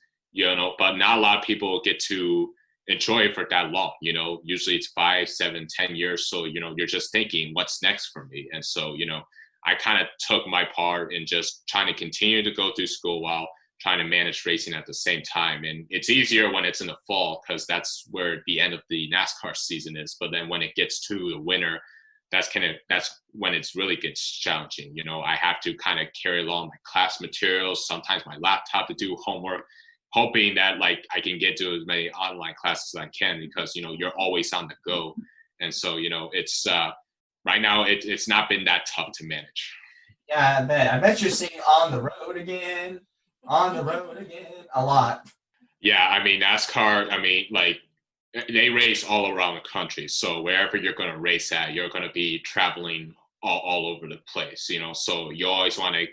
Speaker 2: but not a lot of people get to enjoy it for that long. Usually it's 5, 7, 10 years. So, you're just thinking, what's next for me? And so, I kind of took my part in just trying to continue to go through school while trying to manage racing at the same time. And it's easier when it's in the fall because that's where the end of the NASCAR season is. But then when it gets to the winter, that's when it's really gets challenging. I have to kind of carry along my class materials, sometimes my laptop to do homework, hoping that I can get to as many online classes as I can, because you're always on the go. And so it's right now it's not been that tough to manage.
Speaker 1: Yeah, I bet you're seeing on the road again a lot.
Speaker 2: Yeah, I mean NASCAR, they race all around the country. So wherever you're going to race at, you're going to be traveling all over the place, so you always want to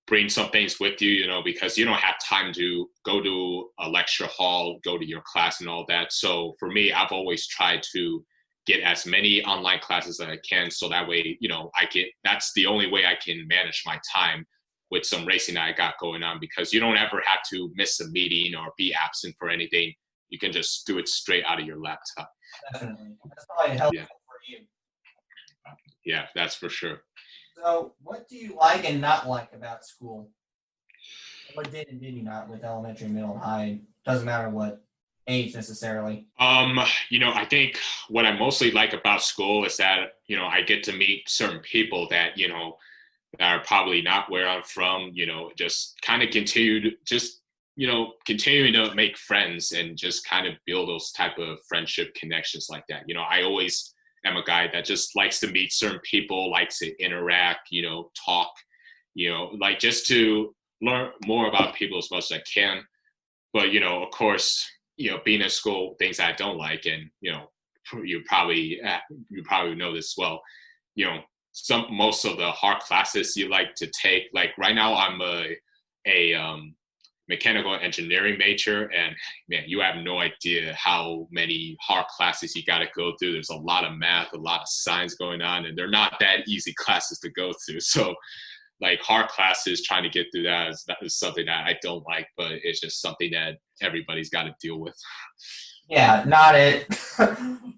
Speaker 2: bring some things with you, because you don't have time to go to a lecture hall, go to your class and all that. So for me, I've always tried to get as many online classes as I can. So that way, that's the only way I can manage my time with some racing that I got going on, because you don't ever have to miss a meeting or be absent for anything. You can just do it straight out of your laptop.
Speaker 1: Definitely. That's probably helpful for you.
Speaker 2: Yeah, that's for sure.
Speaker 1: So what do you like and not like about school? What did and did you not with elementary, middle, and high? Doesn't matter what age necessarily.
Speaker 2: I think what I mostly like about school is that, I get to meet certain people that, that are probably not where I'm from, just kind of continuing to make friends and just kind of build those type of friendship connections like that. I always am a guy that just likes to meet certain people, likes to interact, talk, like just to learn more about people as much as I can. But, of course, being in school, things I don't like, and, you probably know this well, you know, most of the hard classes you like to take, like right now I'm a mechanical engineering major, and man, you have no idea how many hard classes you got to go through. There's a lot of math, a lot of science going on, and they're not that easy classes to go through. So like hard classes, trying to get through that is something that I don't like, but it's just something that everybody's got to deal with.
Speaker 1: Yeah, not it.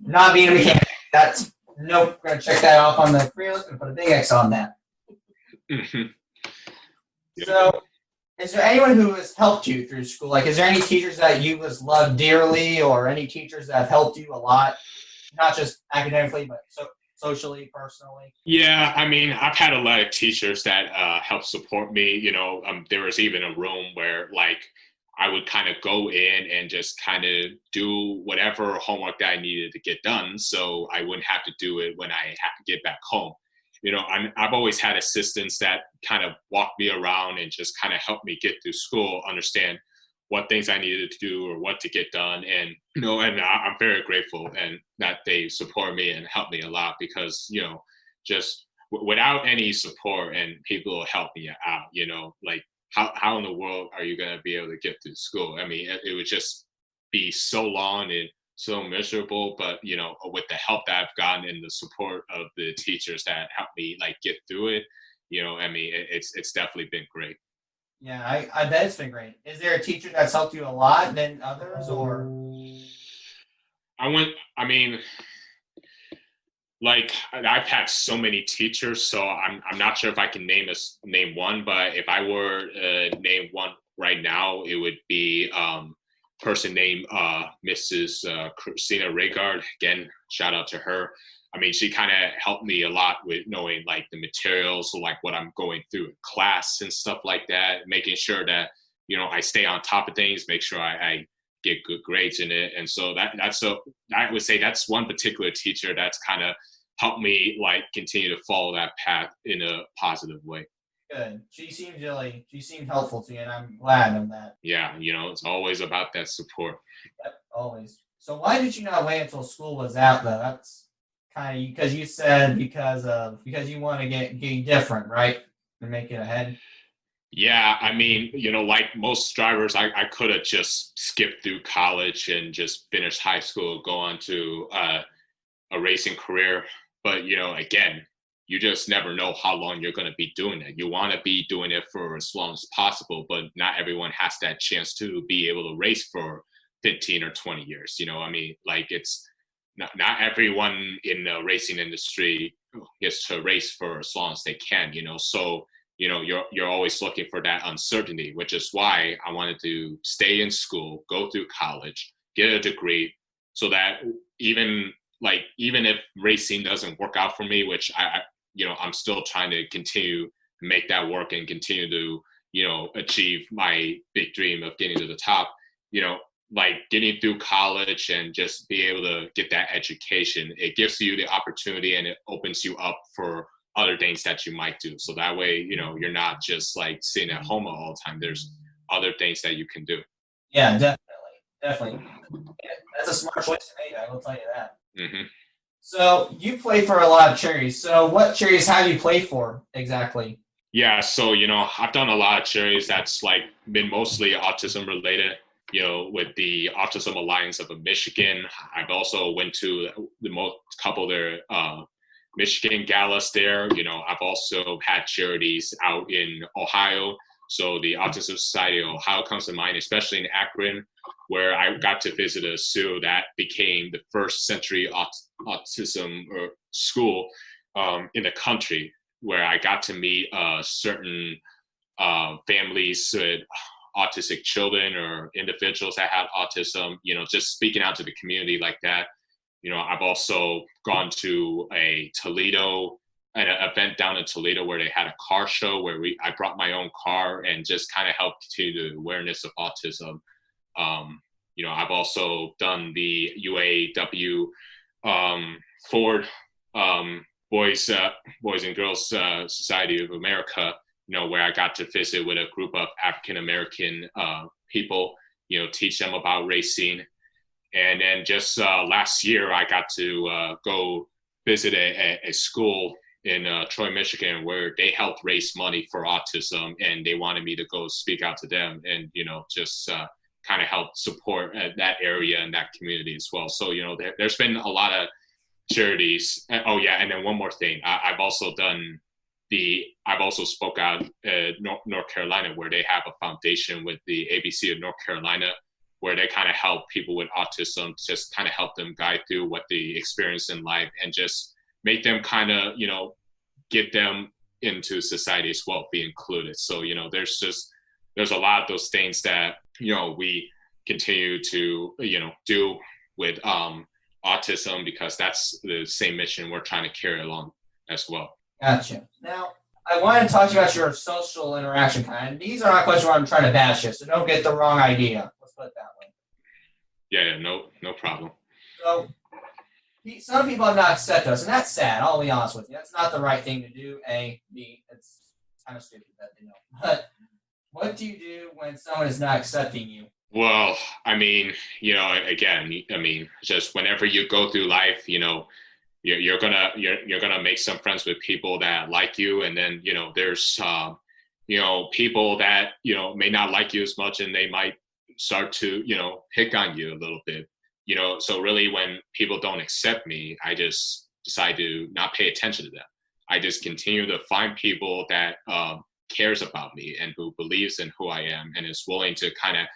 Speaker 1: Not being a mechanic. That's nope. We're gonna check that off on the career list and put a big X on that.
Speaker 2: Mm-hmm. Yeah.
Speaker 1: So, is there anyone who has helped you through school? Like, is there any teachers that you just love dearly, or any teachers that have helped you a lot, not just academically, but socially, personally?
Speaker 2: Yeah, I mean, I've had a lot of teachers that help support me. There was even a room where like I would kind of go in and just kind of do whatever homework that I needed to get done, so I wouldn't have to do it when I have to get back home. I've always had assistants that kind of walked me around and just kind of helped me get through school, understand what things I needed to do or what to get done. And, and I'm very grateful and that they support me and help me a lot, because, just without any support and people will help me out, like how in the world are you going to be able to get through school? I mean, it would just be so long and so miserable, but with the help that I've gotten and the support of the teachers that helped me like get through it, I mean, it's definitely been great.
Speaker 1: Yeah, I bet it's been great. Is there a teacher that's helped you a lot than others, or?
Speaker 2: I mean, like I've had so many teachers, so I'm not sure if I can name one, but if I were name one right now, it would be person named Mrs. Christina Regard. Again, shout out to her. I mean, she kind of helped me a lot with knowing like the materials, so like what I'm going through in class and stuff like that, making sure that, I stay on top of things, make sure I get good grades in it. And so I would say that's one particular teacher that's kind of helped me like continue to follow that path in a positive way.
Speaker 1: Good. She seemed helpful to you, and I'm glad of that.
Speaker 2: Yeah, it's always about that support.
Speaker 1: Yep, always. So why did you not wait until school was out, though? That's kind of because you said because you want to get different, right? And make it ahead.
Speaker 2: Yeah, I mean, like most drivers, I could have just skipped through college and just finished high school, go on to a racing career. But, again, you just never know how long you're going to be doing it. You want to be doing it for as long as possible, but not everyone has that chance to be able to race for 15 or 20 years. I mean, like it's not everyone in the racing industry gets to race for as long as they can, so you're always looking for that uncertainty, which is why I wanted to stay in school, go through college, get a degree, so that even if racing doesn't work out for me, which I'm still trying to continue to make that work and continue to, achieve my big dream of getting to the top, like getting through college and just be able to get that education, it gives you the opportunity and it opens you up for other things that you might do. So that way, you're not just like sitting at home all the time. There's other things that you can do.
Speaker 1: Yeah, definitely. Yeah, that's a smart choice to make. I will tell you that.
Speaker 2: Mm-hmm.
Speaker 1: So you play for a lot of charities. So what charities have you played for exactly?
Speaker 2: Yeah, so I've done a lot of charities that's like been mostly autism related. With the Autism Alliance of Michigan, I've also went to couple of their Michigan galas there. I've also had charities out in Ohio. So the Autism Society of Ohio comes to mind, especially in Akron, where I got to visit a zoo that became the first century autism school in the country, where I got to meet certain families with autistic children or individuals that had autism, just speaking out to the community like that. I've also gone to an event down in Toledo where they had a car show where I brought my own car and just kind of helped continue the awareness of autism. I've also done the UAW Ford Boys and Girls Society of America where I got to visit with a group of African American people, teach them about racing. And then just last year, I got to go visit a school in Troy, Michigan, where they helped raise money for autism, and they wanted me to go speak out to them and, just kind of help support that area and that community as well. So, there's been a lot of charities. Oh yeah, and then one more thing, I've also spoke out North Carolina, where they have a foundation with the ABC of North Carolina, where they kind of help people with autism, just kind of help them guide through what they experience in life and just make them kind of, get them into society as well, be included. So, there's a lot of those things that, we continue to, do with autism, because that's the same mission we're trying to carry along as well.
Speaker 1: Gotcha. Now, I want to talk to you about your social interaction kind. These are not questions where I'm trying to bash you, so don't get the wrong idea. Let's put it that way.
Speaker 2: Yeah, no problem.
Speaker 1: So, some people have not accepted us, and that's sad. I'll be honest with you. That's not the right thing to do. A, B, it's kind of stupid that they know. But what do you do when someone is not accepting you?
Speaker 2: Well, I mean, just whenever you go through life, you're gonna make some friends with people that like you, and then there's people that may not like you as much, and they might start to pick on you a little bit. So really, when people don't accept me, I just decide to not pay attention to them. I just continue to find people that cares about me and who believes in who I am and is willing to kind of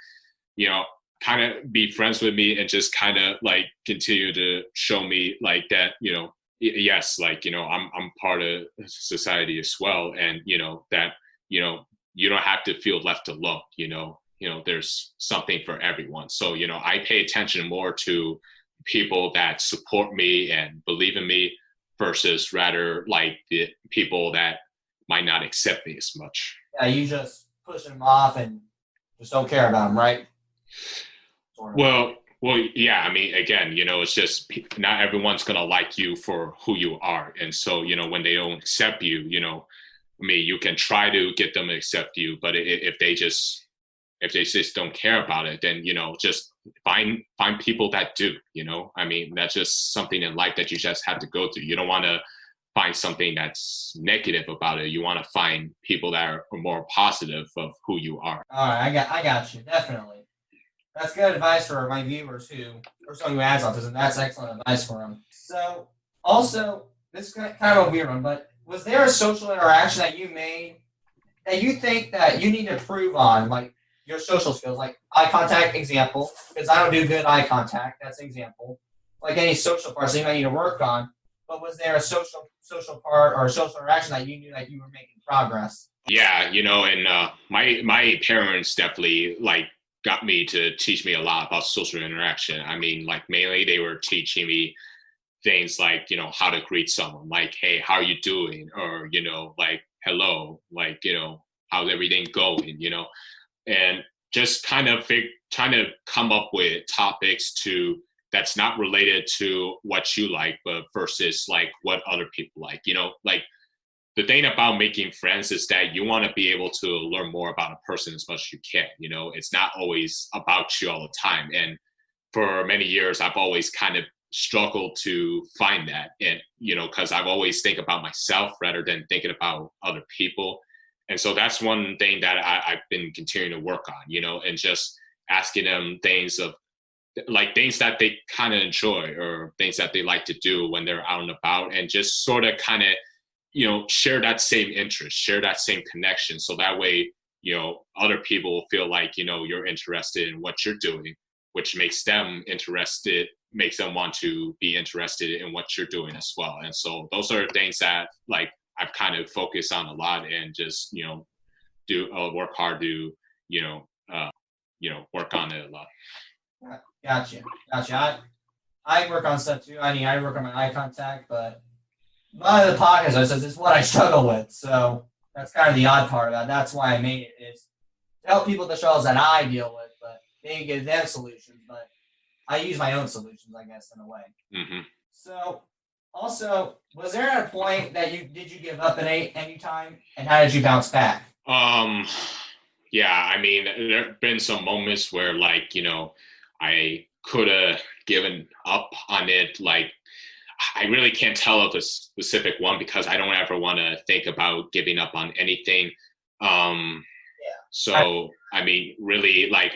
Speaker 2: be friends with me and just kind of like continue to show me like that, yes, like, I'm part of society as well. And, that, you don't have to feel left alone, there's something for everyone. So, I pay attention more to people that support me and believe in me versus rather like the people that might not accept me as much.
Speaker 1: Yeah, you just push them off and just don't care about them, right? Sort of.
Speaker 2: Well, yeah. I mean, again, it's just not everyone's gonna like you for who you are, and so when they don't accept you, you can try to get them to accept you, but if they just don't care about it, then just find people that do. That's just something in life that you just have to go through. You don't want to find something that's negative about it. You want to find people that are more positive of who you are.
Speaker 1: All right, I got you, definitely. That's good advice for my viewers or someone who has autism. That's excellent advice for them. So, also, this is kind of a weird one, but was there a social interaction that you made that you think that you need to improve on, like your social skills, like eye contact, example, because I don't do good eye contact. That's an example. Like any social parts that you might need to work on. But was there a social part or social interaction that you knew that you were making progress?
Speaker 2: Yeah, and my parents definitely got me to teach me a lot about social interaction. I mean, mainly they were teaching me things like, how to greet someone, like, hey, how are you doing? Or, hello, how's everything going, and just kind of trying to come up with topics that's not related to what you like, but versus what other people like. The thing about making friends is that you want to be able to learn more about a person as much as you can. It's not always about you all the time. And for many years, I've always kind of struggled to find that. And, because I've always think about myself rather than thinking about other people. And so that's one thing that I've been continuing to work on, and just asking them things that they kind of enjoy or things that they like to do when they're out and about, and just sort of kind of, share that same interest, share that same connection. So that way, other people will feel like, you're interested in what you're doing, which makes them interested, makes them want to be interested in what you're doing as well. And so those are things that I've kind of focused on a lot, and just, work hard to, work on it a lot.
Speaker 1: Gotcha. I work on stuff too. I work on my eye contact, but a lot of the podcasts it's what I struggle with. So that's kind of the odd part about it. That's why I made it, is to help people with the struggles that I deal with, but they give them solutions. But I use my own solutions, I guess, in a way.
Speaker 2: Mm-hmm.
Speaker 1: So Also, was there a point that you give up at any time, and how did you bounce back?
Speaker 2: Um, yeah, I mean, there have been some moments where, like, I could have given up on it. Like, I really can't tell of a specific one because I don't ever want to think about giving up on anything. Um,
Speaker 1: I,
Speaker 2: so, I mean, really, like,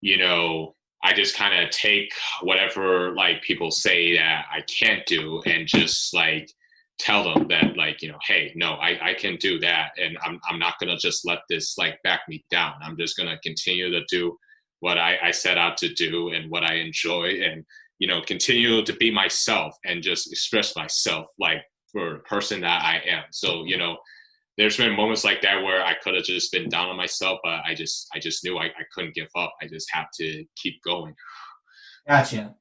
Speaker 2: you know, I just kind of take whatever like people say that I can't do and just like tell them that like, hey, no, I can do that. And I'm not going to just let this like back me down. I'm just going to continue to do what I set out to do and what I enjoy and, continue to be myself and just express myself like for the person that I am. So, there's been moments like that where I could have just been down on myself, but I just knew I couldn't give up. I just have to keep going.
Speaker 1: gotcha,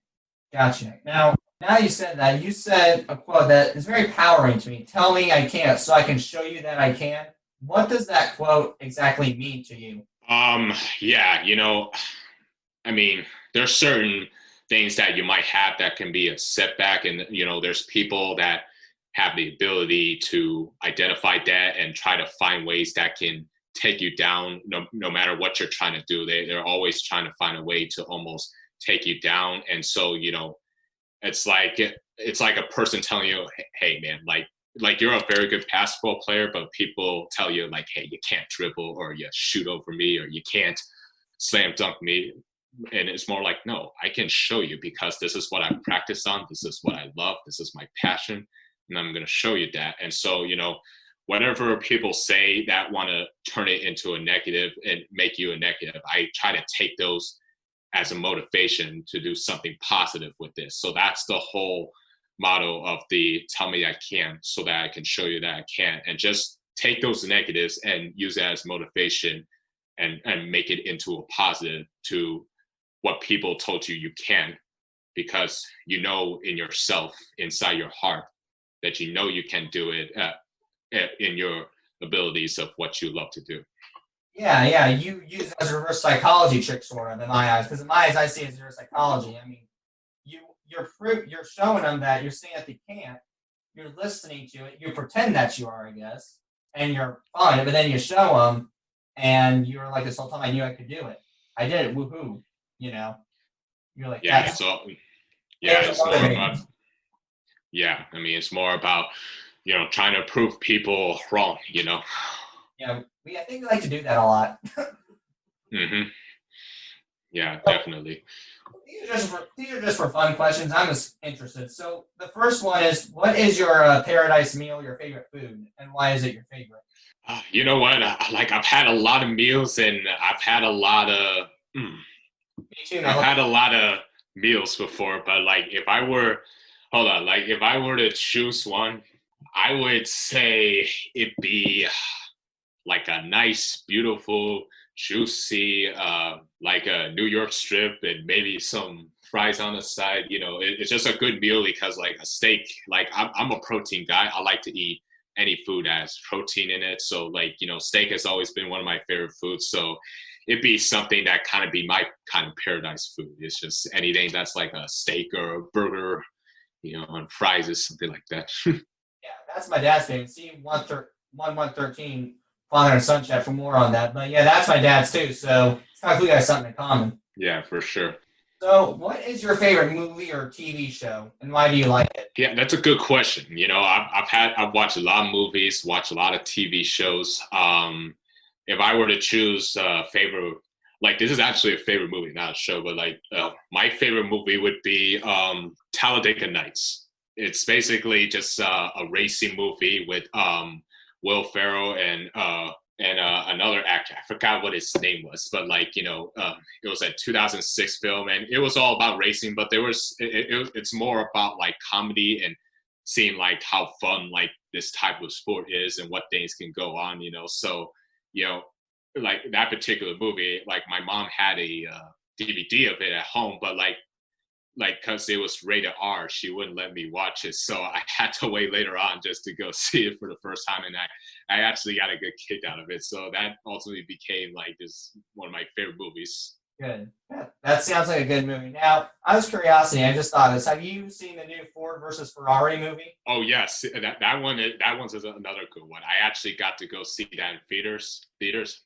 Speaker 1: gotcha. Now you said that. You said a quote that is very powering to me. Tell me I can't, so I can show you that I can. What does that quote exactly mean to you?
Speaker 2: Yeah, I mean, there's certain things that you might have that can be a setback, and there's people that have the ability to identify that and try to find ways that can take you down no matter what you're trying to do. They're always trying to find a way to almost take you down. And so, it's like a person telling you, hey man, like you're a very good basketball player, but people tell you like, hey, you can't dribble or you shoot over me or you can't slam dunk me. And it's more like, no, I can show you because this is what I practice on, this is what I love, this is my passion, and I'm going to show you that. And so, whatever people say that want to turn it into a negative and make you a negative, I try to take those as a motivation to do something positive with this. So that's the whole motto of the tell me I can so that I can show you that I can, and just take those negatives and use that as motivation and make it into a positive to what people told you you can, because in yourself, inside your heart, that you can do it in your abilities of what you love to do.
Speaker 1: Yeah, yeah. You use it as a reverse psychology trick, sort of, in my eyes. Because in my eyes, I see it as reverse psychology. I mean, you're showing them that you're seeing that they can't. You're listening to it. You pretend that you are, I guess, and you're fine. But then you show them, and you're like, this whole time I knew I could do it. I did it. Woohoo! You know, you're like
Speaker 2: Yeah,
Speaker 1: that's
Speaker 2: it's all. Yeah,
Speaker 1: it's
Speaker 2: it's more about.
Speaker 1: motivating.
Speaker 2: Yeah, I mean, it's more about trying to prove people wrong.
Speaker 1: I think we like to do that a lot.
Speaker 2: Hmm. Yeah, definitely.
Speaker 1: These are just for fun questions. I'm just interested. So the first one is, what is your paradise meal, your favorite food, and why is it your favorite?
Speaker 2: You know what? Like I've had a lot of meals, and I've had a lot of.
Speaker 1: Me too,
Speaker 2: I've
Speaker 1: man.
Speaker 2: had a lot of meals before, but like if I were, hold on, like if I were to choose one, I would say it'd be like a nice, beautiful, juicy, like a New York strip and maybe some fries on the side. It's just a good meal because like a steak, like I'm a protein guy. I like to eat any food that has protein in it. So like, steak has always been one of my favorite foods. So it'd be something that kind of be my kind of paradise food. It's just anything that's like a steak or a burger, and fries is something like that.
Speaker 1: Yeah, that's my dad's favorite. See, 113, father and son chat for more on that. But yeah, that's my dad's too. So it's kind of cool we got something in common.
Speaker 2: Yeah, for sure.
Speaker 1: So, what is your favorite movie or TV show, and why do you like it?
Speaker 2: Yeah, that's a good question. I've watched a lot of movies, watched a lot of TV shows. If I were to choose favorite, like this is actually a favorite movie, not a show, but like my favorite movie would be Talladega Nights. It's basically just a racing movie with Will Ferrell and another actor. I forgot what his name was, but like it was a 2006 film, and it was all about racing. But it's more about like comedy and seeing like how fun like this type of sport is and what things can go on. So you know, like that particular movie, like my mom had a DVD of it at home, but like because it was rated R, she wouldn't let me watch it. So I had to wait later on just to go see it for the first time, and I actually got a good kick out of it. So that ultimately became like this one of my favorite movies.
Speaker 1: Good. That sounds like a good movie. Now, out of curiosity, I just thought of this. Have you seen the new Ford versus Ferrari movie?
Speaker 2: Oh yes, that one's another good one. I actually got to go see that in theaters.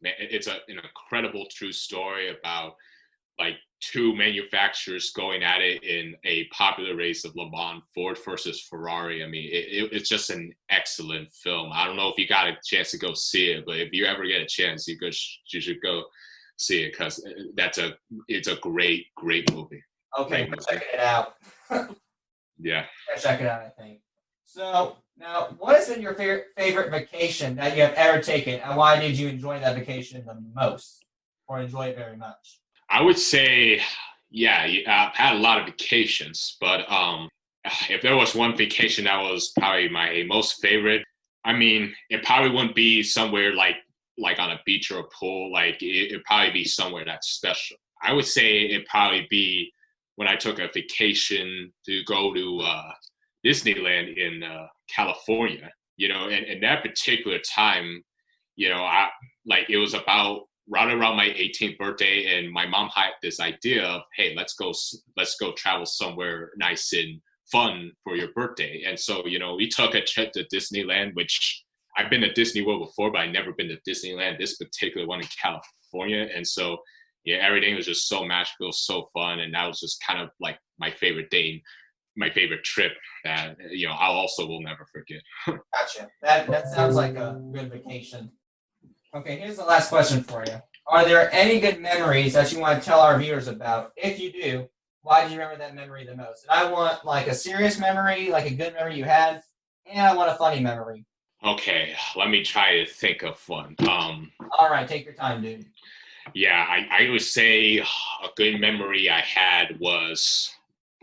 Speaker 2: Man, it's an incredible true story about like two manufacturers going at it in a popular race of Le Mans, Ford versus Ferrari. I mean, it's just an excellent film. I don't know if you got a chance to go see it, but if you ever get a chance, you should go see it because it's a great movie.
Speaker 1: Okay, we're checking it out.
Speaker 2: Yeah.
Speaker 1: Check it out, I think. So, now, what has been your favorite vacation that you have ever taken, and why did you enjoy that vacation the most, or enjoy it very much?
Speaker 2: I would say, yeah, I've had a lot of vacations, but if there was one vacation that was probably my most favorite, I mean, it probably wouldn't be somewhere like on a beach or a pool. Like it'd probably be somewhere that's special. I would say it'd probably be when I took a vacation to go to Disneyland in California. You know, and that particular time, you know, it was about right around my 18th birthday, and my mom had this idea of, hey, let's go travel somewhere nice and fun for your birthday. And so, you know, we took a trip to Disneyland, which I've been to Disney World before, but I never been to Disneyland, this particular one in California. And so, yeah, everything was just so magical, so fun. And that was just kind of like my favorite day, my favorite trip that, you know, I also will never forget.
Speaker 1: Gotcha. That sounds like a good vacation. Okay, here's the last question for you. Are there any good memories that you want to tell our viewers about? If you do, why do you remember that memory the most? And I want like a serious memory, like a good memory you had, and I want a funny memory.
Speaker 2: Okay, let me try to think of one.
Speaker 1: All right, take your time, dude.
Speaker 2: Yeah, I would say a good memory I had was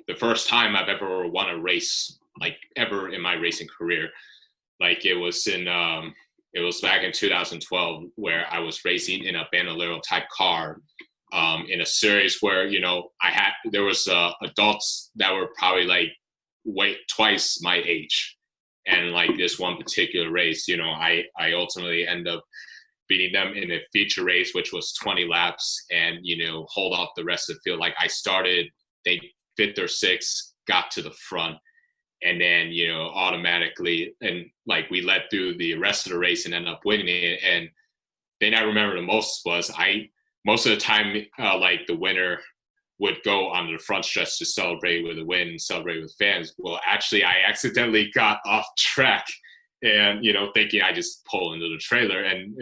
Speaker 2: the first time I've ever won a race, like ever in my racing career. Like it was back in 2012 where I was racing in a Bandolero type car in a series where, you know, there was adults that were probably like twice my age. And like this one particular race, you know, I ultimately end up beating them in a feature race, which was 20 laps, and, you know, hold off the rest of the field. Like I started, they fifth or sixth, got to the front, and then, you know, automatically, and like we led through the rest of the race and ended up winning it. And then I remember the most was most of the time, like the winner would go on the front stretch to celebrate with a win and celebrate with fans. Well, actually, I accidentally got off track and, you know, thinking I just pulled into the trailer, and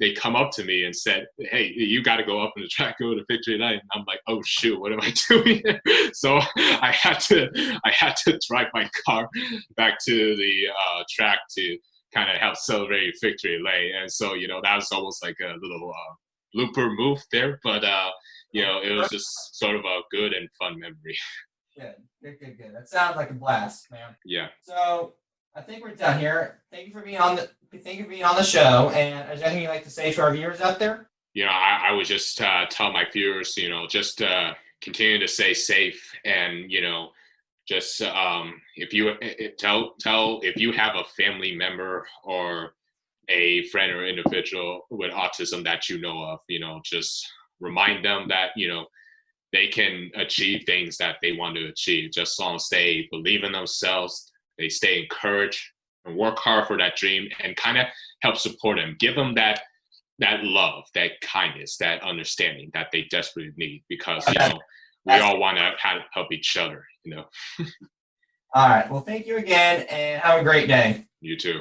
Speaker 2: they come up to me and said, hey, you got to go up in the track, go to victory line. And I'm like, oh shoot, what am I doing? So I had to drive my car back to the track to kind of help celebrate victory lane. And so, you know, that was almost like a little blooper move there, but you know, it was just sort of a good and fun memory.
Speaker 1: Good. That sounds like a blast, man.
Speaker 2: Yeah.
Speaker 1: So I think we're done here. Thank you for being on the show. And is there anything you'd like to say to our viewers out there?
Speaker 2: You know, I would just tell my viewers, you know, just continue to stay safe, and, you know, just if you have a family member or a friend or individual with autism that you know of, you know, just remind them that, you know, they can achieve things that they want to achieve, just as long as they believe in themselves, they stay encouraged and work hard for that dream, and kind of help support them, give them that love, that kindness, that understanding that they desperately need, because, you know, we all want to help each other, you know.
Speaker 1: All right. Well, thank you again, and have a great day.
Speaker 2: You too.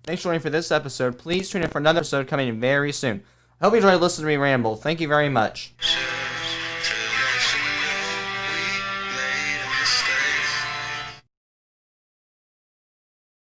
Speaker 1: Thanks for joining for this episode. Please tune in for another episode coming in very soon. I hope you enjoyed listening to me ramble. Thank you very much.